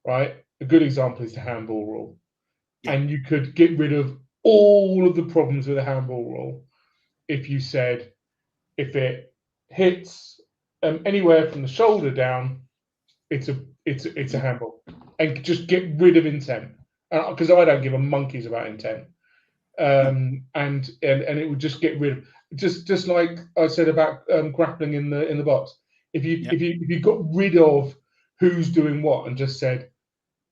right? A good example is the handball rule, and you could get rid of all of the problems with the handball rule if you said, if it hits anywhere from the shoulder down, it's a handball, and just get rid of intent. Because I don't give a monkeys about intent. and it would just get rid of just like I said about grappling in the box. If you got rid of who's doing what and just said,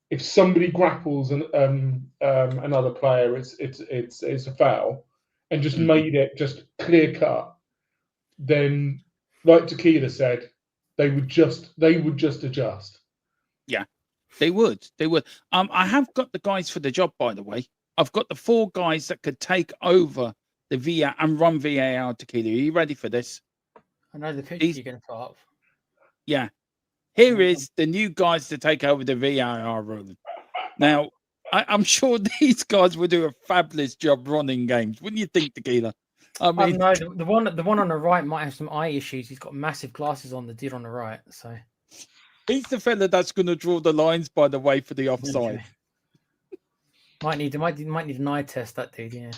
if somebody grapples another player, it's a foul, and just made it just clear cut, then like Tequila said, they would just adjust. Yeah, they would. I have got the guys for the job, by the way. I've got the 4 guys that could take over the VAR and run VAR. Tequila, are you ready for this? I know the picture you're going to put up. Yeah. Here is the new guys to take over the VAR room. Now, I'm sure these guys will do a fabulous job running games. Wouldn't you think, Tequila? I mean, no, the one on the right might have some eye issues. He's got massive glasses on. The dude on the right, so he's the fella that's going to draw the lines, by the way, for the offside. Might need an eye test, that dude. Yeah.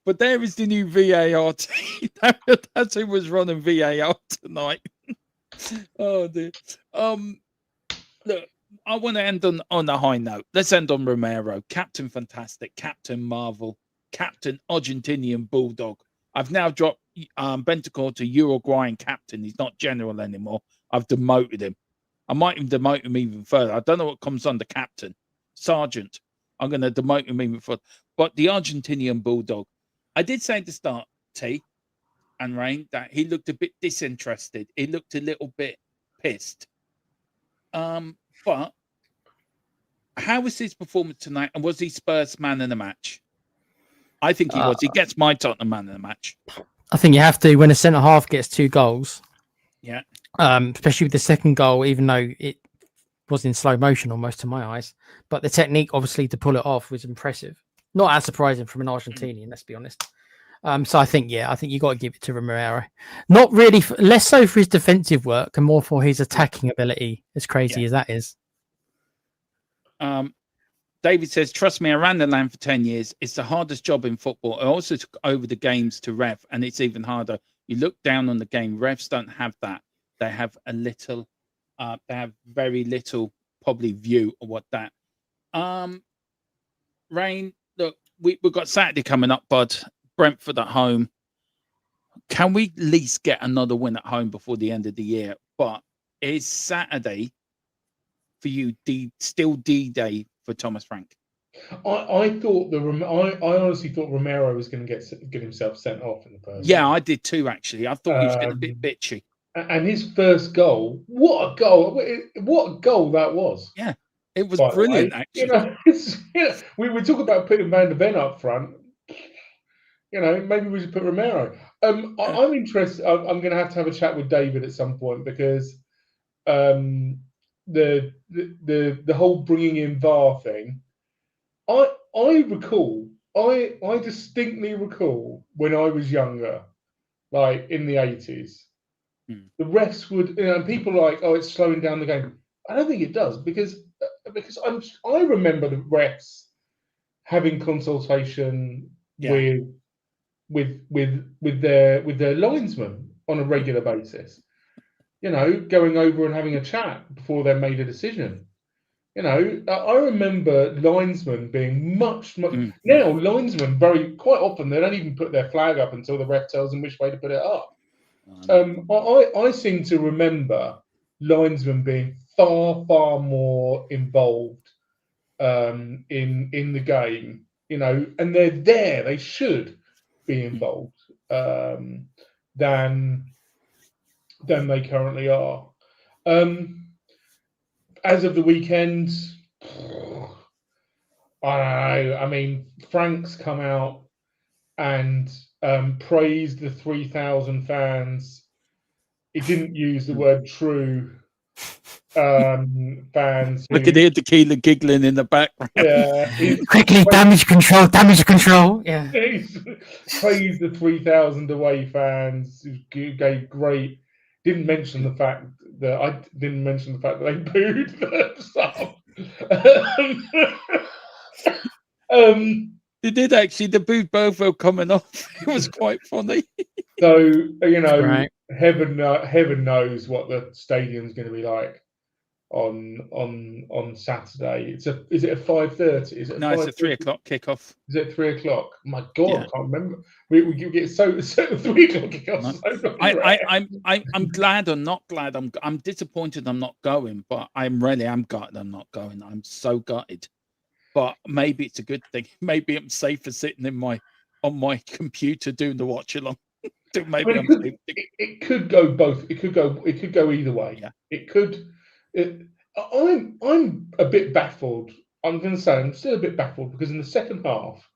But there is the new VAR team. That's who was running VAR tonight. Oh dear. Look, I want to end on a high note. Let's end on Romero, Captain Fantastic, Captain Marvel, Captain Argentinian Bulldog. I've now dropped Bentancur to Uruguayan captain. He's not general anymore. I've demoted him. I might even demote him even further. I don't know what comes under captain. Sergeant. I'm going to demote him even further. But the Argentinian Bulldog. I did say at the start, T and Rain, that he looked a bit disinterested. He looked a little bit pissed. But how was his performance tonight? And was he Spurs man in the match? I think he was. He gets my Tottenham man in the match. I think you have to when a centre half gets 2 goals. Yeah. Especially with the second goal, even though it was in slow motion almost to my eyes. But the technique, obviously, to pull it off was impressive. Not as surprising from an Argentinian, let's be honest. So I think you got to give it to Romero. Not really, less so for his defensive work and more for his attacking ability, as crazy as that is. David says, trust me, I ran the land for 10 years. It's the hardest job in football. I also took over the games to Rev, and it's even harder. You look down on the game. Revs don't have that. They have a little, they have very little probably view of what that. Rain, look, we've got Saturday coming up, bud. Brentford at home. Can we at least get another win at home before the end of the year? But is Saturday for you still D-Day for Thomas Frank? I honestly thought Romero was going to get himself sent off in the first. Yeah, I did too. Actually, I thought he was getting a bit bitchy. And his first goal, what a goal! What a goal that was! Yeah, it was brilliant. Actually, we talk about putting Van der Ven up front. Maybe we should put Romero. I'm interested. I'm going to have a chat with David at some point because the whole bringing in VAR thing. I distinctly recall when I was younger, like in the 80s, the refs would, people are like, oh, it's slowing down the game. I don't think it does because I remember the refs having consultation with their linesmen on a regular basis. Going over and having a chat before they made a decision. I remember linesmen being much. Now linesmen quite often they don't even put their flag up until the ref tells them which way to put it up. I seem to remember linesmen being far more involved in the game. And they're there. They should be involved than they currently are. As of the weekend, I don't know. I mean, Frank's come out and praised the 3,000 fans. He didn't use the word true fans. Look at the Tequila giggling in the background. Yeah, quickly, damage control. Yeah, he's praised the 3,000 away fans. Who gave great. Didn't mention the fact that they booed the sub. They did actually. The booed both were coming off. It was quite funny. So right. heaven knows what the stadium's going to be like on Saturday. Is it a 5:30? Is it? No, it's a 3 o'clock kickoff. Is it 3 o'clock? My God, Yeah. I can't remember. We get so 3 o'clock kickoff. I'm glad or not glad. I'm disappointed I'm not going, but I'm gutted I'm not going. I'm so gutted. But maybe it's a good thing. Maybe I'm safer sitting on my computer doing the watch along. Maybe it could go both. It could go either way. Yeah. It could. I'm a bit baffled. I'm going to say I'm still a bit baffled because in the second half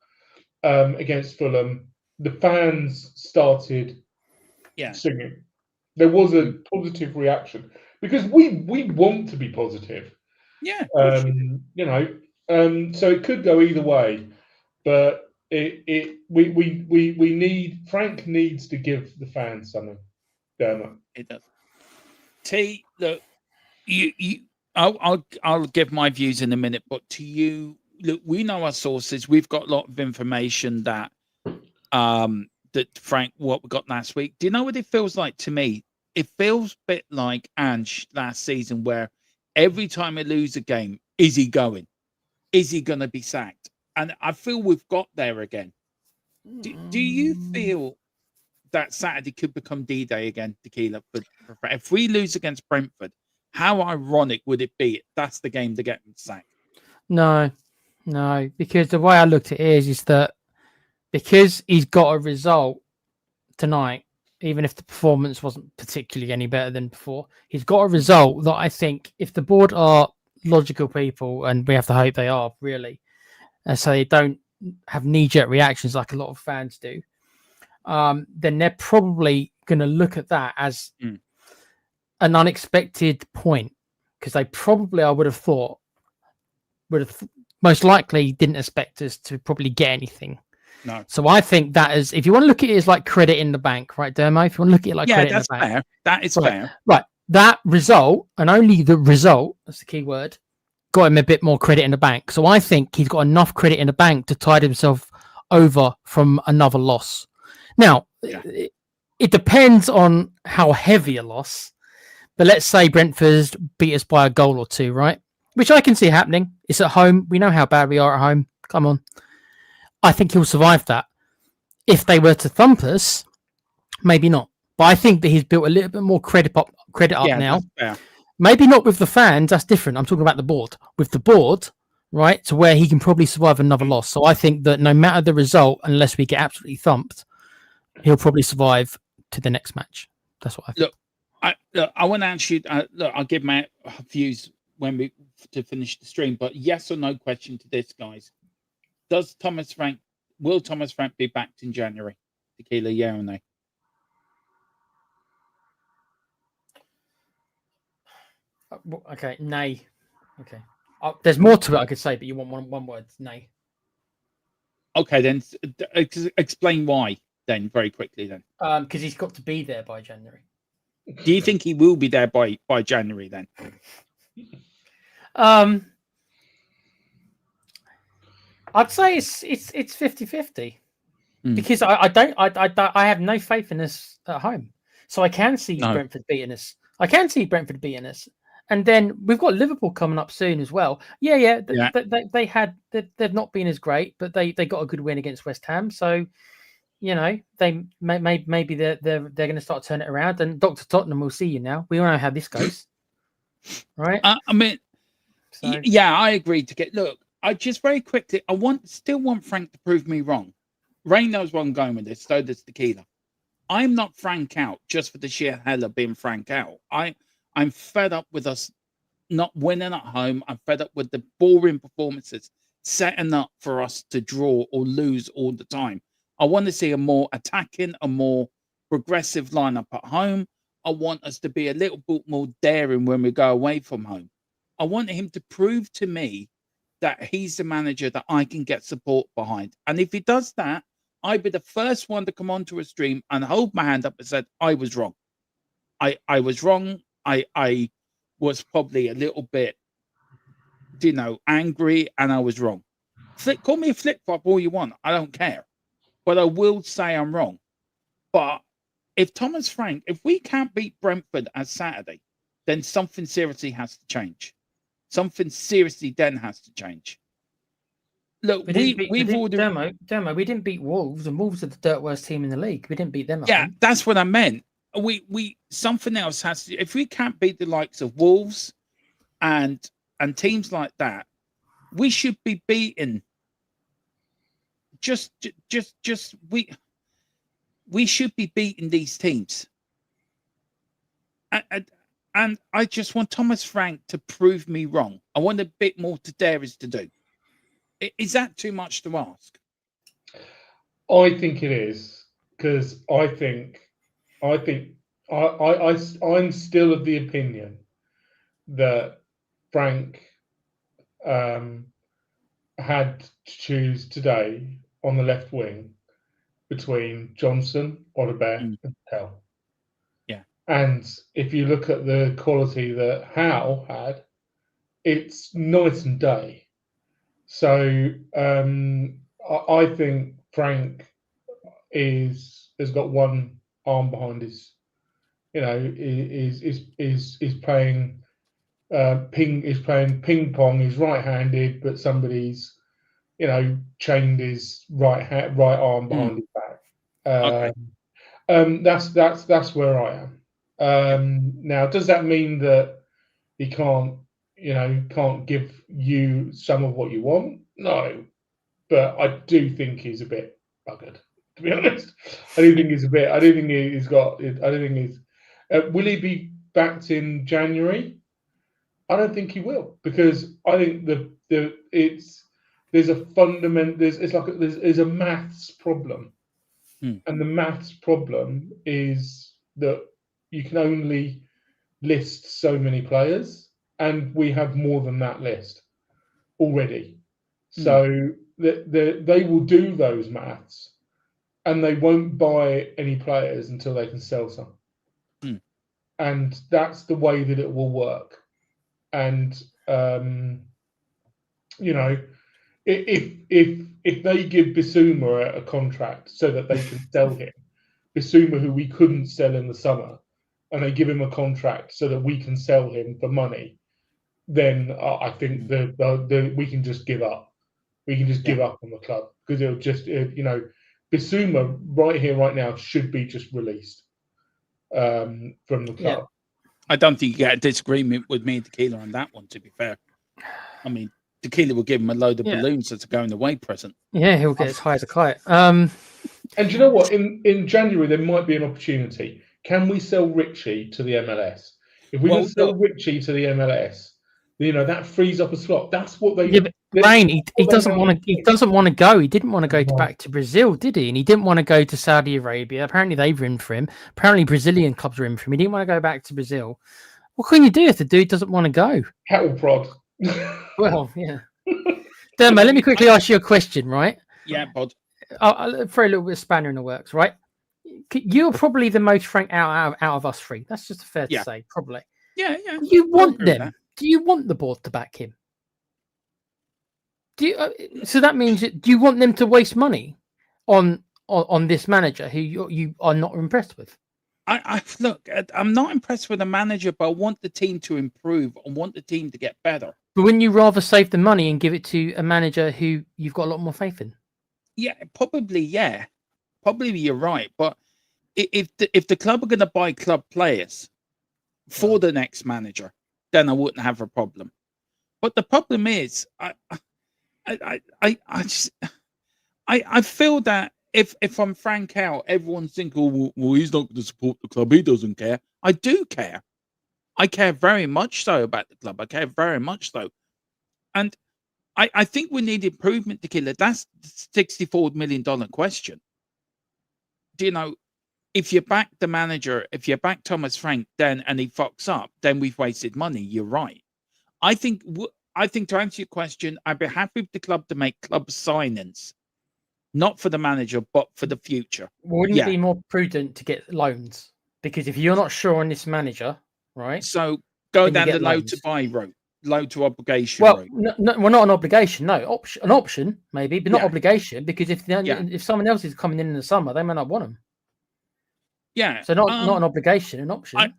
against Fulham, the fans started singing. There was a positive reaction because we want to be positive. Yeah. So it could go either way, but Frank needs to give the fans something. Damn it. It does. T, look, I'll give my views in a minute, but to you, look, we know our sources. We've got a lot of information that that Frank, what we got last week. Do you know what it feels like to me? It feels a bit like Ange last season, where every time we lose a game, is he going? Is he going to be sacked? And I feel we've got there again. Do you feel that Saturday could become D-Day again, Tequila? If we lose against Brentford, how ironic would it be? That's the game to get him sacked. No, because the way I looked at it is that because he's got a result tonight, even if the performance wasn't particularly any better than before, he's got a result that I think if the board are logical people, and we have to hope they are really, so they don't have knee-jerk reactions like a lot of fans do, then they're probably going to look at that as an unexpected point, because they probably, I would have thought, most likely didn't expect us to probably get anything. No. So I think that is, if you want to look at it as like credit in the bank, right, Dermo? If you want to look at it like credit in the bank. Fair. That is fair. Right. That result, and only the result, that's the key word, got him a bit more credit in the bank. So I think he's got enough credit in the bank to tide himself over from another loss. Now, it depends on how heavy a loss. But let's say Brentford beat us by a goal or two, right? Which I can see happening. It's at home. We know how bad we are at home. Come on. I think he'll survive that. If they were to thump us, maybe not. But I think that he's built a little bit more credit up now. Maybe not with the fans. That's different. I'm talking about the board. With the board, right, to where he can probably survive another loss. So I think that no matter the result, unless we get absolutely thumped, he'll probably survive to the next match. That's what I think. Look, I want to answer you. Look, I'll give my views to finish the stream. But yes or no question to this, guys. Will Thomas Frank be backed in January? Tequila, yeah or no? Okay, nay. Okay. There's more to it I could say, but you want one word, nay. Okay, then explain why then, very quickly then. Because he's got to be there by January. Do you think he will be there by January then? I'd say it's 50-50 because I have no faith in us at home. So I can see Brentford beating us. And then we've got Liverpool coming up soon as well. They've not been as great, but they got a good win against West Ham. So, you know, they maybe they're going to start turning it around. And Dr. Tottenham will see you now. We all know how this goes, right? I agree. Look, I just very quickly, still want Frank to prove me wrong. Ray knows where I'm going with this. So does Tequila. I'm not Frank out just for the sheer hell of being Frank out. I'm fed up with us not winning at home. I'm fed up with the boring performances setting up for us to draw or lose all the time. I want to see a more attacking, a more progressive lineup at home. I want us to be a little bit more daring when we go away from home. I want him to prove to me that he's the manager that I can get support behind. And if he does that, I'd be the first one to come onto a stream and hold my hand up and said, I was wrong. I was wrong. I was probably a little bit, angry, and I was wrong. Call me a flip-flop all you want. I don't care. But I will say I'm wrong. But if we can't beat Brentford as Saturday, then something seriously has to change. Something seriously then has to change. Look, we've already Demo. We didn't beat Wolves, and Wolves are the dirt worst team in the league. We didn't beat them. I think. That's what I meant. We something else has to. If we can't beat the likes of Wolves and teams like that, we should be beaten. We should be beating these teams. And I just want Thomas Frank to prove me wrong. I want a bit more to dare us to do. Is that too much to ask? I think it is, because I'm still of the opinion that Frank had to choose today on the left wing between Johnson, Odobert, and Howe. Yeah. And if you look at the quality that Howe had, it's night and day. So I think Frank has got one arm behind his, is playing ping pong. He's right-handed, but somebody's chained his right arm behind his back. That's where I am. Now, does that mean that he can't give you some of what you want? No, but I do think he's a bit buggered, to be honest. I do think he's a bit. I don't think he's got. I don't think he's. Will he be backed in January? I don't think he will, because I think there's a fundamental. There's a maths problem, and the maths problem is that you can only list so many players. And we have more than that list already. So they will do those maths, and they won't buy any players until they can sell some. And that's the way that it will work. And if they give Bissouma a contract so that they can sell him, Bissouma, who we couldn't sell in the summer, and they give him a contract so that we can sell him for money, then I think we can just give up. We can just give up on the club, because it'll just, Bissouma right here, right now, should be just released from the club. Yeah. I don't think you get a disagreement with me and Tequila on that one, to be fair. I mean, Tequila will give him a load of balloons as a going away present. Yeah, he'll get as high as a kite. And do you know what? In January, there might be an opportunity. Can we sell Richie to the MLS? If we can sell Richie to the MLS, that frees up a slot. That's what they. Yeah, but Rain, he doesn't want to. He doesn't want to go. He didn't want to go back to Brazil, did he? And he didn't want to go to Saudi Arabia. Apparently, they've rimmed for him. Apparently, Brazilian clubs rimmed for him. He didn't want to go back to Brazil. What can you do if the dude doesn't want to go? Cattle prod. Well, yeah. Dermo, let me quickly ask you a question, right? Yeah, Bod. I'll throw a little bit of spanner in the works, right? You're probably the most frank out of us three. That's just fair to say, probably. Yeah. You want them? Do you want the board to back him? Do you? So that means do you want them to waste money on this manager who you are not impressed with? Look, I'm not impressed with the manager, but I want the team to improve. I want the team to get better. But wouldn't you rather save the money and give it to a manager who you've got a lot more faith in? Yeah, probably. Yeah, probably you're right. But if the club are going to buy club players for the next manager, then I wouldn't have a problem. But the problem is, I feel that if I'm Frank out, everyone's thinking, oh, well, he's not going to support the club. He doesn't care. I do care. I care very much so about the club. I care very much so. And I think we need improvement to kill it. That's the $64 million question. Do you know, if you back the manager, if you back Thomas Frank, then and he fucks up, then we've wasted money. You're right. I think to answer your question, I'd be happy with the club to make club signings, not for the manager, but for the future. Wouldn't it be more prudent to get loans? Because if you're not sure on this manager, right? So go down the low to buy route, low to obligation route. Well, not an obligation. No, an option maybe, but not obligation. Because if someone else is coming in the summer, they may not want them. Yeah. So not an obligation, an option.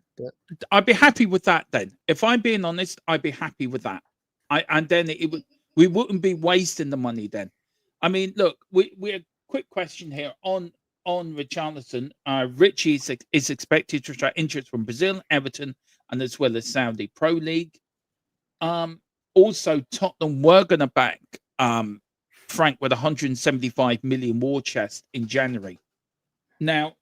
I'd be happy with that then. If I'm being honest, I'd be happy with that. And then we wouldn't be wasting the money then. I mean, look, we a quick question here on Richarlison. Richie is expected to attract interest from Brazil, Everton, and as well as Saudi Pro League. Also, Tottenham were going to back Frank with 175 million war chest in January. Now,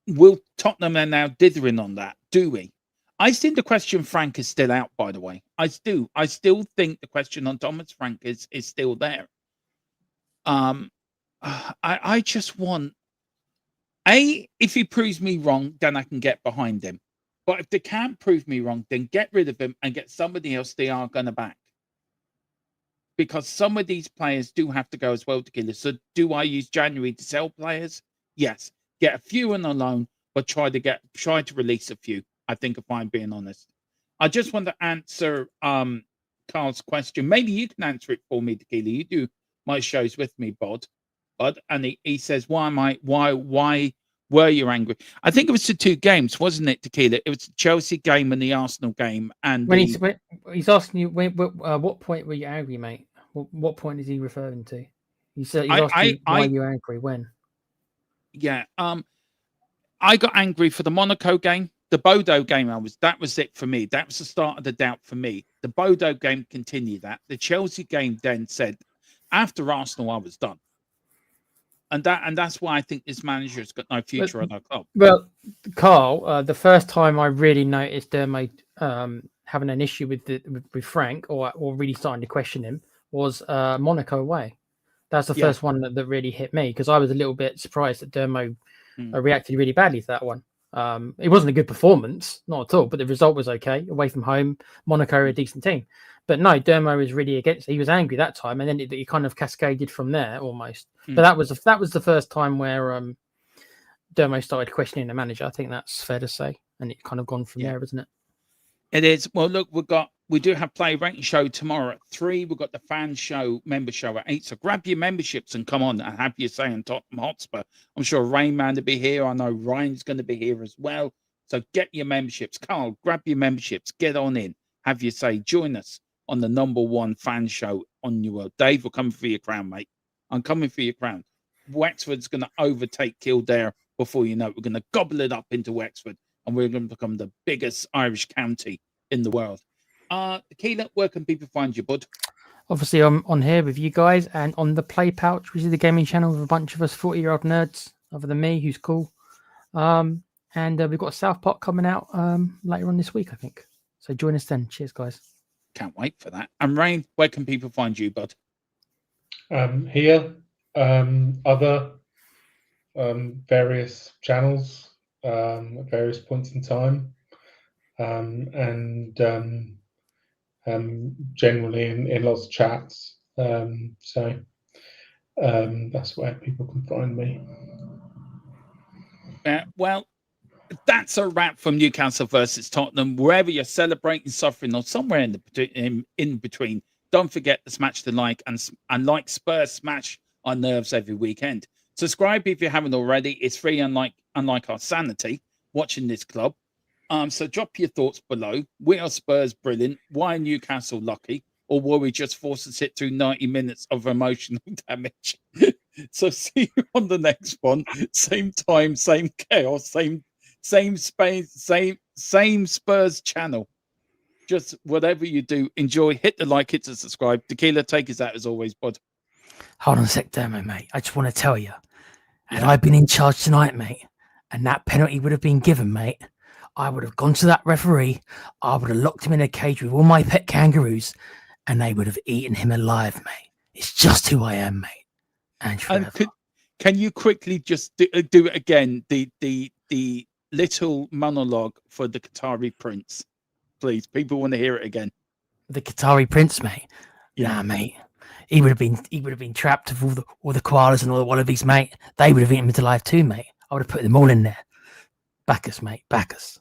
will Tottenham are now dithering on that? Do we? I think the question Frank is still out, by the way. I still think the question on Thomas Frank is still there. I just want, if he proves me wrong, then I can get behind him. But if they can't prove me wrong, then get rid of him and get somebody else they are going to back. Because some of these players do have to go as well to kill us. So do I use January to sell players? Yes. Get a few on a loan, but try to release a few. I think, if I'm being honest. I just want to answer Carl's question. Maybe you can answer it for me, Tequila. You do my shows with me, Bud. And he says, why were you angry? I think it was the two games, wasn't it, Tequila? It was the Chelsea game and the Arsenal game. And when he's asking you, what point were you angry, mate? What point is he referring to? He's asking why you angry. When? Yeah, I got angry for the Monaco game, the Bodo game. That was it for me. That was the start of the doubt for me. The Bodo game continued that. The Chelsea game then said, after Arsenal, I was done. And that's why I think this manager's got no future at our club. Well, Carl, the first time I really noticed Dermot having an issue with Frank or really starting to question him was Monaco away. That's the first one that really hit me, because I was a little bit surprised that Dermot reacted really badly to that one. It wasn't a good performance, not at all, but the result was okay. Away from home, Monaco are a decent team. But no, Dermot was really against it. He was angry that time, and then it kind of cascaded from there almost. But that was the first time where Dermot started questioning the manager. I think that's fair to say, and it's kind of gone from there, isn't it? It is. Well, look, we do have Play Ranking Show tomorrow at 3. We've got the fan show, member show at 8. So grab your memberships and come on and have your say on Tottenham Hotspur. I'm sure Rainman will be here. I know Ryan's going to be here as well. So get your memberships. Carl, grab your memberships. Get on in. Have your say. Join us on the #1 fan show on your world. Dave, we're coming for your crown, mate. I'm coming for your crown. Wexford's going to overtake Kildare before you know it. We're going to gobble it up into Wexford, and we're going to become the biggest Irish county in the world. Tequila, where can people find you, bud? Obviously, I'm on here with you guys and on the Play Pouch, which is the gaming channel with a bunch of us 40-year-old nerds, other than me, who's cool. And we've got a South Park coming out later on this week, I think. So join us then. Cheers, guys. Can't wait for that. And Rain, where can people find you, bud? Here, other various channels at various points in time, and generally in lots of chats. So that's where people can find me. Well, that's a wrap from Newcastle versus Tottenham. Wherever you're celebrating, suffering, or somewhere in between, don't forget to smash the like and like Spurs smash our nerves every weekend. Subscribe if you haven't already. It's free, unlike our sanity watching this club. So drop your thoughts below. We are Spurs brilliant. Why Newcastle lucky? Or were we just forced to sit through 90 minutes of emotional damage? So see you on the next one. Same time, same chaos, same space, same Spurs channel. Just whatever you do, enjoy. Hit the like, hit the subscribe. Tequila, take us out as always, bud. Hold on a sec, Dermo, mate. I just want to tell you, had I been in charge tonight, mate, and that penalty would have been given, mate, I would have gone to that referee. I would have locked him in a cage with all my pet kangaroos, and they would have eaten him alive, mate. It's just who I am, mate. And can you quickly just do it again? The little monologue for the Qatari prince, please. People want to hear it again. The Qatari prince, mate. Nah, mate. He would have been trapped with all the koalas and all the wallabies, mate. They would have eaten him alive too, mate. I would have put them all in there. Back us, mate. Back us.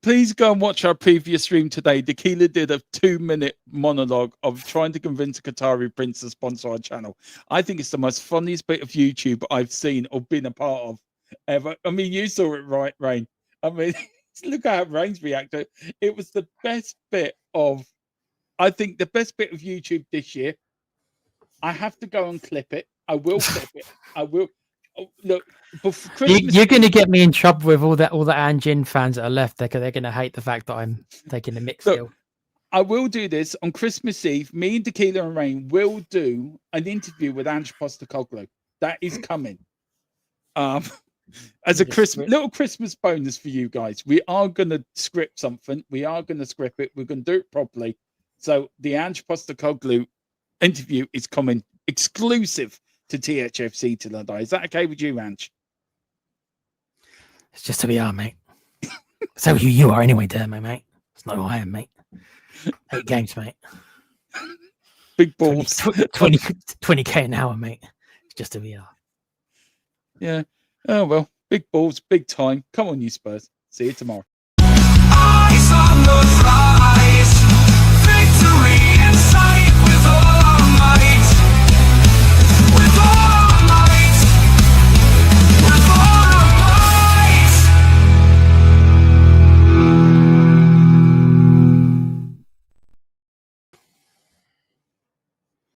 Please go and watch our previous stream today. Tequila did a 2-minute monologue of trying to convince a Qatari prince to sponsor our channel. I think it's the most funniest bit of YouTube I've seen or been a part of ever. I mean, you saw it, right, Rain? I mean, look at how Rain's reacted. It was the best bit of, I think, the best bit of YouTube this year. I have to go and clip it. I will clip it. I will. Oh, look, before Christmas, You're going to get me in trouble with all the Anjin fans that are left there because they're going to hate the fact that I'm taking the mix still. I will do this on Christmas Eve. Me and Tequila and Rain will do an interview with Ange Postecoglou. That is coming. As a little Christmas bonus for you guys. We are going to script something. We are going to script it. We're going to do it properly. So the Ange Postecoglou interview is coming exclusive to THFC till I die. Is that okay with you, Ange? It's just who we are, mate. So you are anyway, Dermo, mate. It's not who I am, mate. 8 games, mate. Big balls. 20k an hour, mate. It's just who we are. Yeah. Oh, well. Big balls, big time. Come on, you Spurs. See you tomorrow. Eyes on the